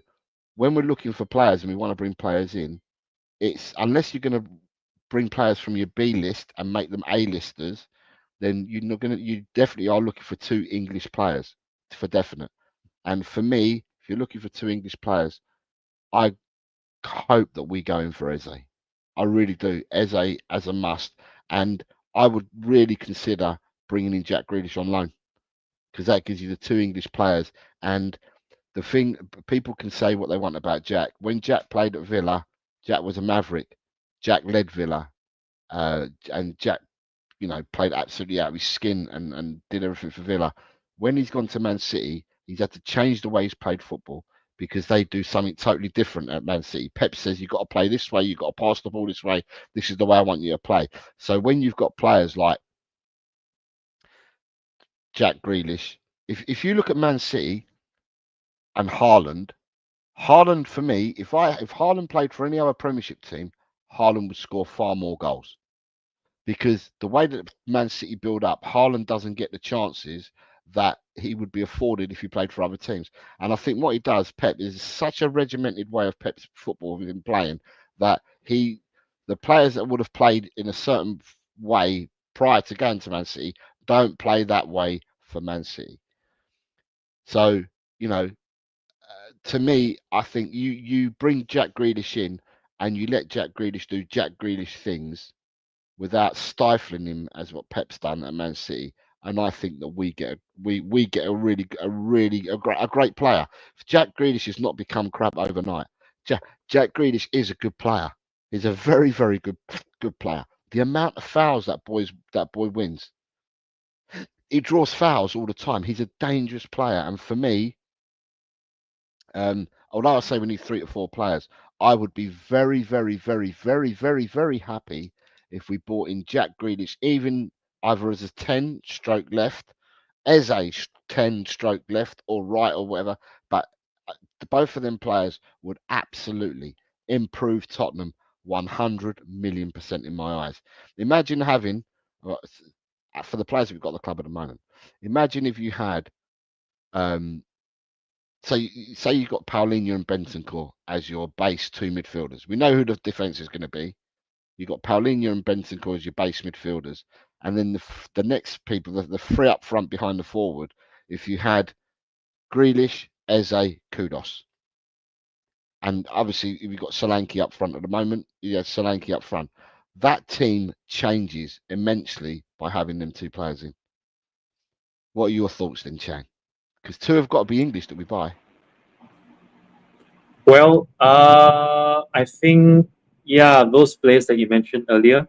when we're looking for players and we want to bring players in, it's unless you're going to bring players from your B list and make them A listers, then you're not going to. You definitely are looking for 2 English players for definite. And for me, if you're looking for 2 English players, I hope that we go in for Eze. I really do. Eze as a must. And I would really consider bringing in Jack Grealish on loan because that gives you the 2 English players. And the thing, people can say what they want about Jack. When Jack played at Villa, Jack was a maverick. Jack led Villa. And Jack, played absolutely out of his skin and did everything for Villa. When he's gone to Man City, he's had to change the way he's played football because they do something totally different at Man City. Pep says you've got to play this way, you've got to pass the ball this way. This is the way I want you to play. So when you've got players like Jack Grealish, if you look at Man City and Haaland for me, if Haaland played for any other Premiership team, Haaland would score far more goals. Because the way that Man City build up, Haaland doesn't get the chances that he would be afforded if he played for other teams. And I think what he does, Pep, is such a regimented way of Pep's football with him playing that the players that would have played in a certain way prior to going to Man City don't play that way for Man City. So, to me, I think you bring Jack Grealish in and you let Jack Grealish do Jack Grealish things without stifling him as what Pep's done at Man City. And I think that we get a great player. If Jack Grealish has not become crap overnight, Jack Grealish is a good player. He's a very, very good player. The amount of fouls that boy wins. He draws fouls all the time. He's a dangerous player. And for me, although I say we need 3 to 4 players, I would be very, very, very, very, very, very happy if we brought in Jack Grealish, even either as a 10 stroke left, as a 10 stroke left or right or whatever. But both of them players would absolutely improve Tottenham 100 million% in my eyes. Imagine having, for the players we've got at the club at the moment, imagine if you had so say you've got Paulinho and Bentancur as your base 2 midfielders. We know who the defence is going to be. You've got Paulinho and Bentancur as your base midfielders. And then the next people, the 3 up front behind the forward, if you had Grealish, Eze, Kudos. And obviously, if you've got Solanke up front at the moment, you have Solanke up front. That team changes immensely by having them 2 players in. What are your thoughts then, Chang? Because 2 have got to be English that we buy. Well, I think, those players that you mentioned earlier,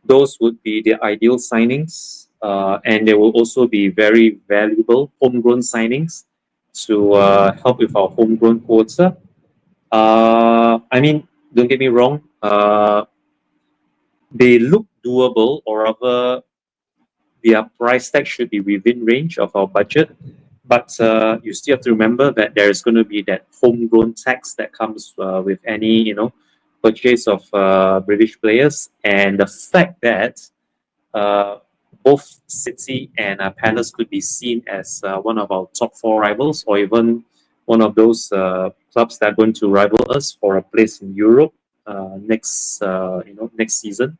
those would be the ideal signings. And they will also be very valuable homegrown signings to help with our homegrown quota. I mean, don't get me wrong, they look doable, or rather, their price tag should be within range of our budget. But you still have to remember that there is going to be that homegrown tax that comes with any, purchase of British players, and the fact that both City and Palace could be seen as one of our top four rivals, or even one of those clubs that are going to rival us for a place in Europe next season.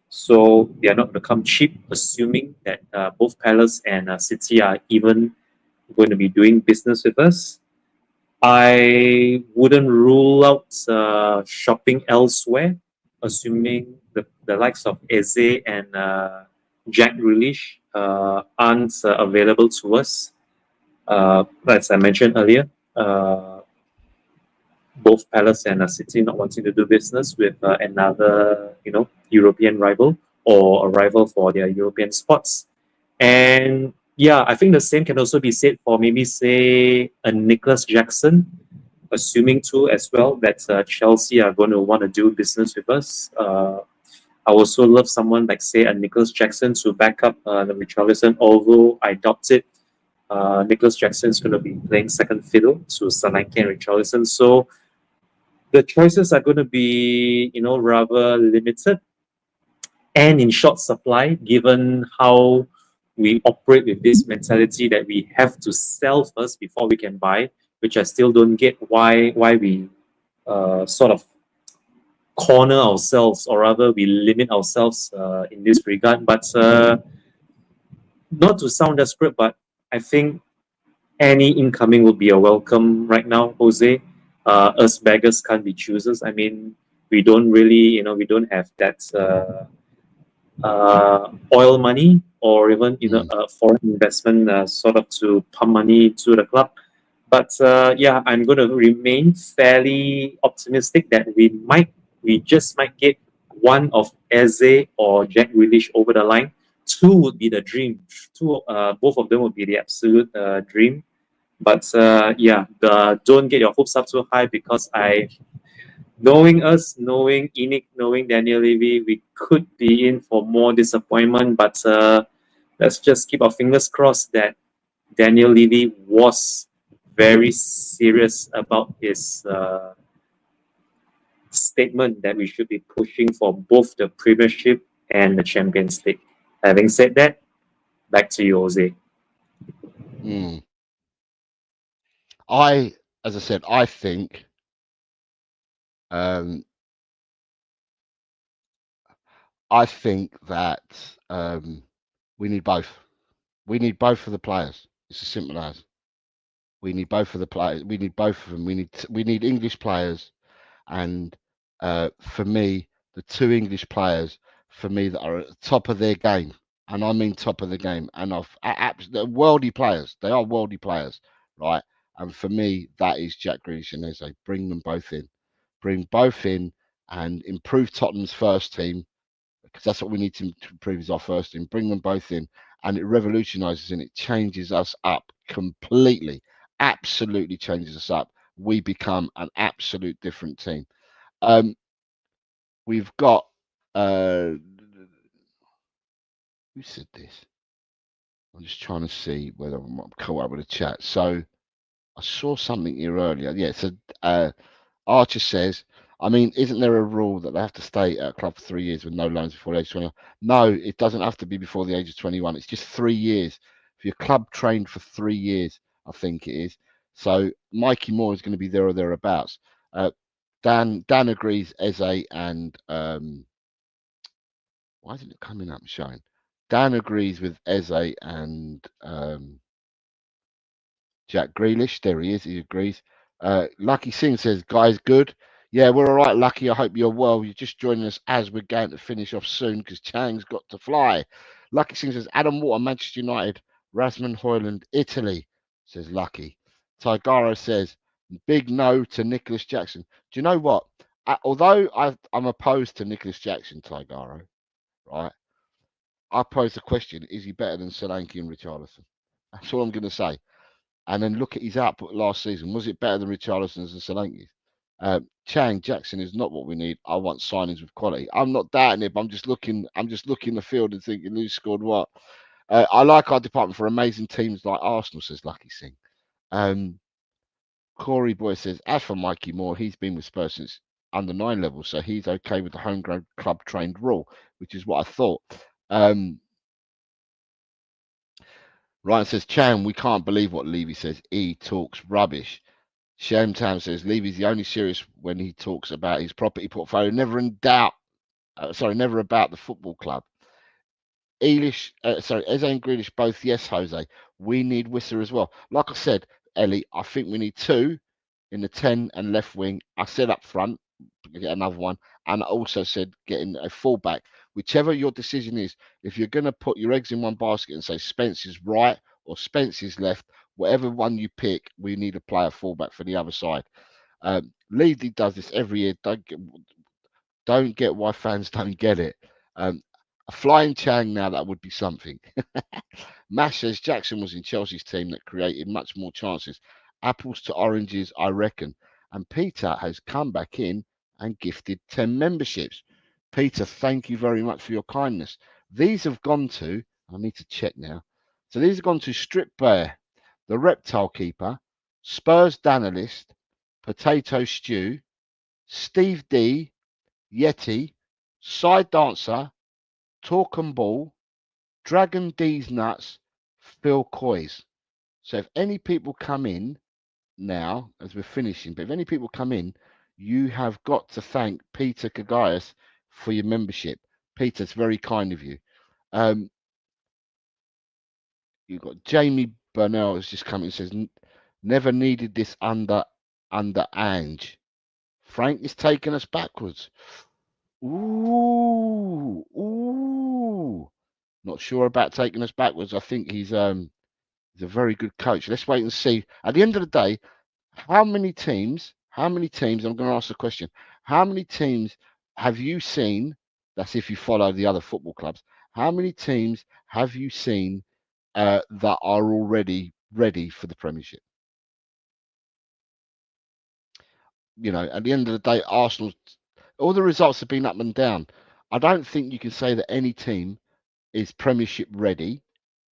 So they are not going to come cheap, assuming that both Palace and City are even going to be doing business with us. I wouldn't rule out shopping elsewhere, assuming the likes of Eze and Jack Grealish aren't available to us. As I mentioned earlier, both Palace and City not wanting to do business with another, European rival or a rival for their European spots. And yeah, I think the same can also be said for maybe say a Nicholas Jackson, assuming too as well that Chelsea are going to want to do business with us. I also love someone like say a Nicholas Jackson to back up the Richarlison, although I doubt it. Nicholas Jackson is going to be playing second fiddle to Lange and Richarlison, so the choices are going to be rather limited and in short supply, given how we operate with this mentality that we have to sell first before we can buy, which I still don't get why we sort of corner ourselves, or rather we limit ourselves in this regard. But not to sound desperate, but I think any incoming will be a welcome right now, Jose. Us beggars can't be choosers. I mean, we don't really, we don't have that oil money, or even foreign investment sort of to pump money to the club. But yeah, I'm going to remain fairly optimistic that we just might get one of Eze or Jack Grealish over the line. Two would be the dream. Both of them would be the absolute dream. But yeah, don't get your hopes up too high, because knowing us, knowing Enoch, knowing Daniel Levy, we could be in for more disappointment. But let's just keep our fingers crossed that Daniel Levy was very serious about his statement that we should be pushing for both the Premiership and the Champions League. Having said that, back to you, Jose. As I said, I think that we need both. We need both of the players. It's as simple as we need both of the players. We need both of them. We need English players, and for me, the two English players for me that are at the top of their game, and I mean top of the game, and they're worldy players. They are worldy players, right? And for me, that is Jack Grealish and Eze. Bring them both in. Bring both in and improve Tottenham's first team, because that's what we need to improve is our first team. Bring them both in, and it revolutionises and it changes us up completely. Absolutely changes us up. We become an absolute different team. We've got who said this? I'm just trying to see whether I'm caught up with the chat. So I saw something here earlier. Yeah, so Archer says, I mean, isn't there a rule that they have to stay at a club for 3 years with no loans before the age of 21? No, it doesn't have to be before the age of 21. It's just 3 years. If you're club trained for 3 years, I think it is. So Mikey Moore is going to be there or thereabouts. Dan agrees. Eze and why isn't it coming up showing? Dan agrees with Eze and Jack Grealish. There he is. He agrees. Lucky Singh says, guys, good. Yeah, we're all right, Lucky. I hope you're well. You're just joining us as we're going to finish off soon because Chang's got to fly. Lucky Singh says, Adam Water, Manchester United. Rasmus Højlund, Italy, says Lucky. Tigaro says, big no to Nicholas Jackson. Do you know what? Although I'm opposed to Nicholas Jackson, Tigaro, right? I pose the question, is he better than Solanke and Richarlison? That's all I'm going to say. And then look at his output last season. Was it better than Richarlison's and Solanke's? Chang Jackson is not what we need. I want signings with quality. I'm not doubting it, but I'm just looking the field and thinking who scored what. I like our department for amazing teams like Arsenal, says Lucky Singh. Corey Boy says, as for Mikey Moore, he's been with Spurs since under 9 level, so he's okay with the homegrown club trained rule, which is what I thought. Ryan says, Chang, we can't believe what Levy says. He talks rubbish. Sham Tam says, Levy's the only serious when he talks about his property portfolio. Never in doubt. Never about the football club. Eze and Grealish both yes, Jose. We need Wisser as well. Like I said, Ellie, I think we need two in the 10 and left wing. I said up front, get another one. And I also said getting a fullback. Whichever your decision is, if you're going to put your eggs in one basket and say Spence is right or Spence is left, whatever one you pick, we need a player fullback for the other side. Levy does this every year. Don't get why fans don't get it. A flying Chang now, that would be something. Mash says Jackson was in Chelsea's team that created much more chances. Apples to oranges, I reckon. And Peter has come back in and gifted 10 memberships. Peter, thank you very much for your kindness. These have gone to, I need to check now. So these have gone to Strip Bear, the Reptile Keeper, Spurs Danalist, Potato Stew, Steve D, Yeti, Side Dancer, Talk and Ball, Dragon D's Nuts, Phil Coys. So if any people come in now, as we're finishing, but if any people come in, you have got to thank Peter Kagaias for your membership. Peter, it's very kind of you. You've got Jamie Burnell has just come in and says, never needed this under Ange. Frank is taking us backwards. Ooh. Not sure about taking us backwards. I think he's a very good coach. Let's wait and see. At the end of the day, how many teams, I'm going to ask the question, how many teams have you seen, that's if you follow the other football clubs, how many teams have you seen that are already ready for the Premiership? You know, at the end of the day, Arsenal, all the results have been up and down. I don't think you can say that any team is Premiership ready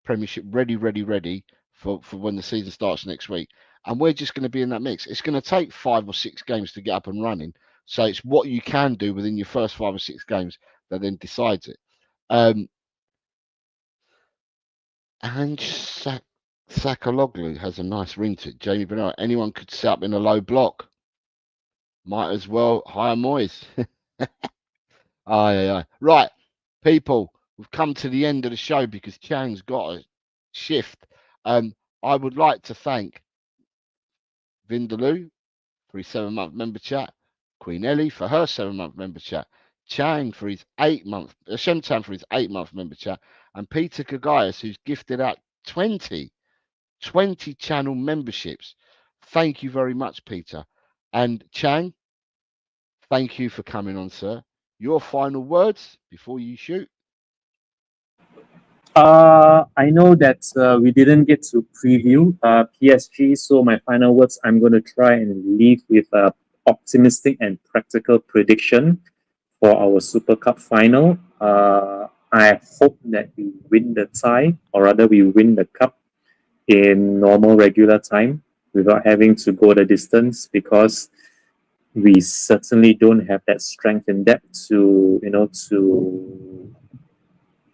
for when the season starts next week. And we're just going to be in that mix. It's going to take 5 or 6 games to get up and running. So it's what you can do within your first 5 or 6 games that then decides it. And Sakaloglu has a nice ring to it. Jamie Bernard, anyone could set up in a low block. Might as well hire Moyes. Aye. Right, people, we've come to the end of the show because Chang's got a shift. I would like to thank Vindaloo for his 7-month member chat, Queen Ellie for her 7-month member chat, Chang for his 8-month, Shemtan for his 8-month member chat, and Peter Kagaias, who's gifted out 20 channel memberships. Thank you very much, Peter. And Chang, thank you for coming on, sir. Your final words before you shoot. I know that we didn't get to preview PSG, so my final words, I'm going to try and leave with a optimistic and practical prediction for our Super Cup final. I hope that we win the tie, or rather we win the cup in normal regular time without having to go the distance, because we certainly don't have that strength in depth to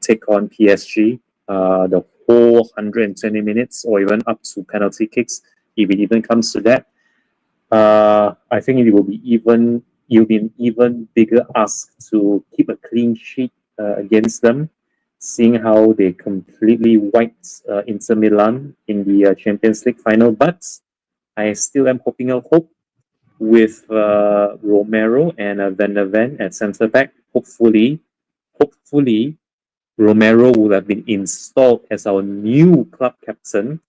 take on PSG the whole 120 minutes or even up to penalty kicks, if it even comes to that. I think it will be an even bigger ask to keep a clean sheet against them, seeing how they completely wiped Inter Milan in the Champions League final. But I still am hoping a hope with Romero and Van der Ven at centre back. Hopefully, Romero will have been installed as our new club captain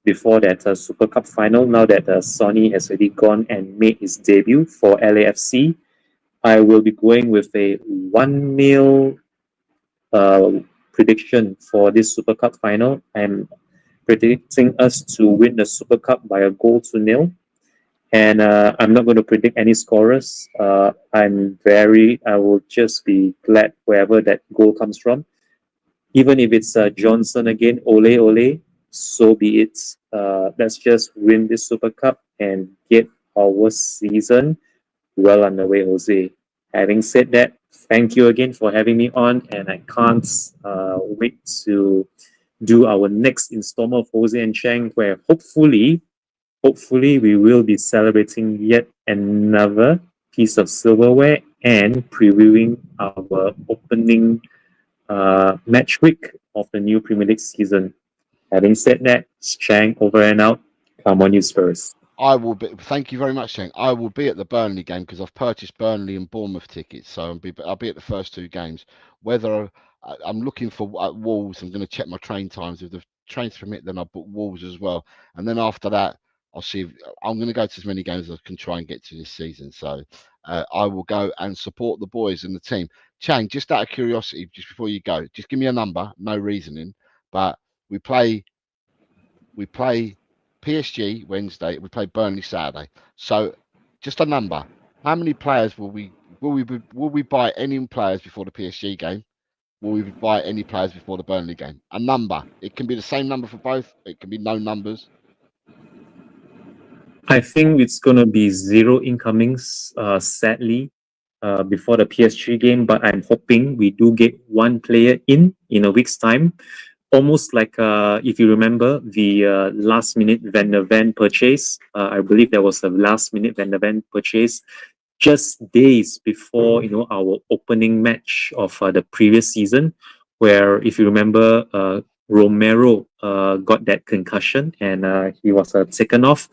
before that Super Cup final. Now that Sonny has already gone and made his debut for LAFC, I will be going with a 1-0 prediction for this Super Cup final. I'm predicting us to win the Super Cup by 1-0. And I'm not going to predict any scorers. I will just be glad wherever that goal comes from. Even if it's Johnson again, ole, so be it. Let's just win this Super Cup and get our season well underway, Jose. Having said that, thank you again for having me on, and I can't wait to do our next installment of Jose and Chang, where hopefully we will be celebrating yet another piece of silverware and previewing our opening match week of the new Premier League season. Having said that, it's Chang over and out. Come on, you Spurs. I will be. Thank you very much, Chang. I will be at the Burnley game because I've purchased Burnley and Bournemouth tickets, so I'll be at the first two games. Whether I'm looking for Wolves, I'm going to check my train times. If the trains permit, then I'll book Wolves as well. And then after that, I'll see. I'm going to go to as many games as I can try and get to this season. So I will go and support the boys and the team. Chang, just out of curiosity, just before you go, just give me a number. No reasoning, but we play PSG Wednesday. We play Burnley Saturday. So, just a number. How many players will we buy any players before the PSG game? Will we buy any players before the Burnley game? A number. It can be the same number for both. It can be no numbers. I think it's going to be 0 incomings, sadly, before the PSG game. But I'm hoping we do get one player in a week's time. Almost like, if you remember, the last-minute Van der Ven purchase. I believe there was a last-minute Van der Ven purchase just days before, our opening match of the previous season, where, if you remember, Romero got that concussion and he was taken off.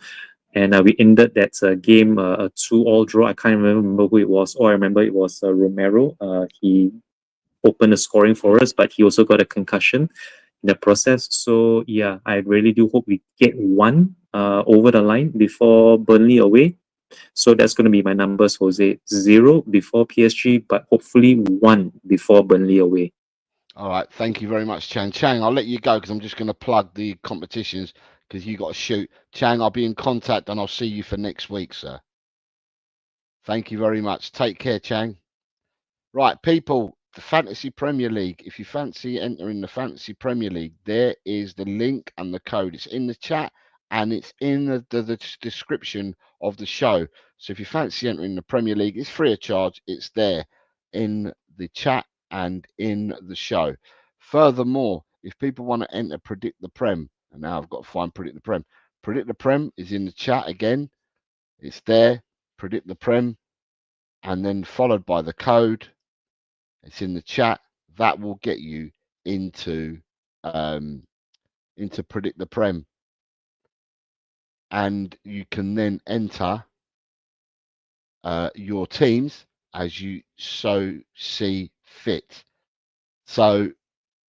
And we ended that game a 2-2 draw. I can't remember who it was. Or I remember it was Romero. He opened the scoring for us, but he also got a concussion in the process. So yeah, I really do hope we get one over the line before Burnley away. So that's going to be my numbers, Jose. 0 before PSG, but hopefully 1 before Burnley away. All right. Thank you very much, Chang. Chang, I'll let you go because I'm just going to plug the competitions because you got to shoot. Chang, I'll be in contact and I'll see you for next week, sir. Thank you very much. Take care, Chang. Right, people, the Fantasy Premier League. If you fancy entering the Fantasy Premier League, there is the link and the code. It's in the chat and it's in the description of the show. So if you fancy entering the Premier League, it's free of charge. It's there in the chat and in the show. Furthermore, if people want to enter Predict the Prem, and now I've got to find Predict the Prem. Predict the Prem is in the chat again. It's there. Predict the Prem, and then followed by the code. It's in the chat. That will get you into Predict the Prem, and you can then enter your teams as you so see fit. So,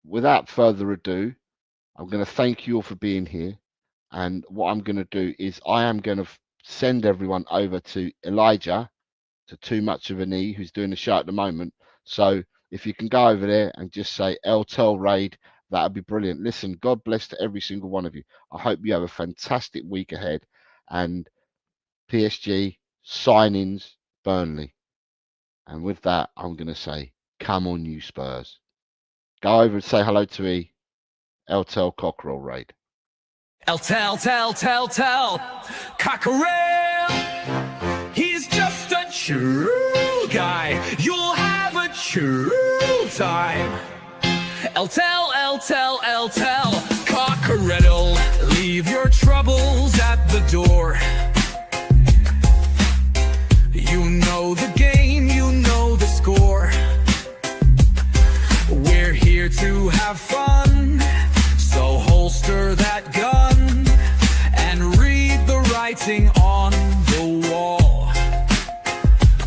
without further ado, I'm going to thank you all for being here. And what I'm going to do is I am going to send everyone over to Elijah, to Too Much of an E, who's doing the show at the moment. So if you can go over there and just say LTEL Raid, that would be brilliant. Listen, God bless to every single one of you. I hope you have a fantastic week ahead. And PSG, sign-ins, Burnley. And with that, I'm going to say, come on, you Spurs. Go over and say hello to E. LTEL Cockerel Raid. Tell, Cockerel. He's just a true guy. You'll have a true time. Tell, Cockerel. Leave your troubles at the door. You know the game, you know the score. We're here to have fun. So holster that gun and read the writing on the wall.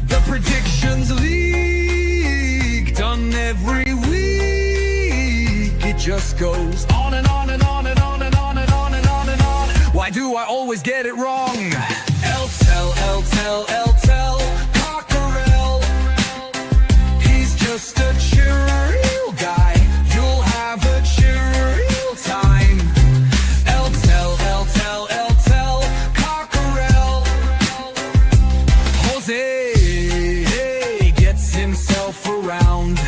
The predictions league done every week. It just goes on and on and on and on and on and on and on and on. Why do I always get it wrong? Tell, Cockerel. He's just a chill guy. You'll have a chill time. Tell, Cockerel. Jose gets himself around.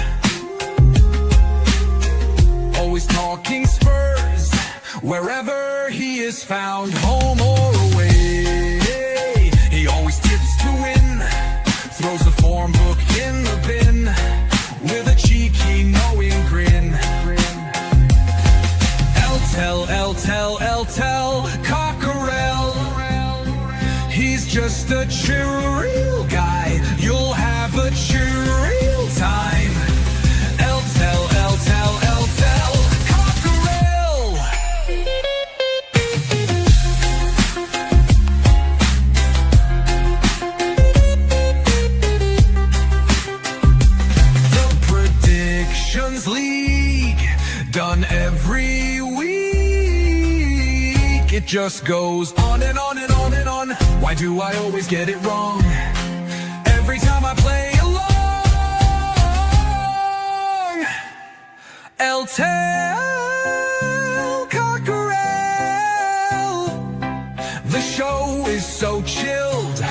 Always talking Spurs, wherever he is found, home or away. He always tips to win, throws the form book in the bin with a cheeky knowing grin. tell Cockerel. He's just a chill guy. You'll have a chill time. Tell Cockerel. The Predictions League, done every week. It just goes on and on and on and on. Why do I always get it wrong? Every time I play along. Tell Cockerel. The show is so chilled.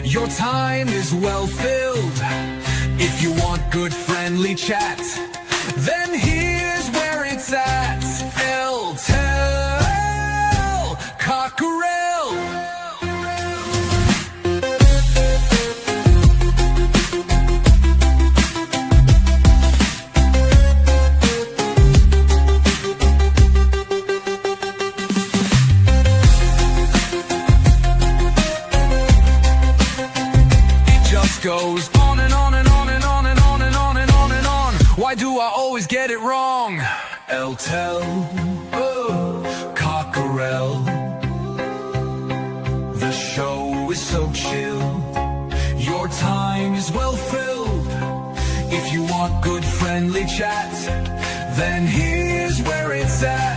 Your time is well filled. If you want good friendly chat, then here's where it's at. Tell Cockerel. It just goes on and on and on and on and on and on and on and on. Why do I always get it wrong? Tell Cockerel. The show is so chill. Your time is well filled. If you want good friendly chat, then here's where it's at.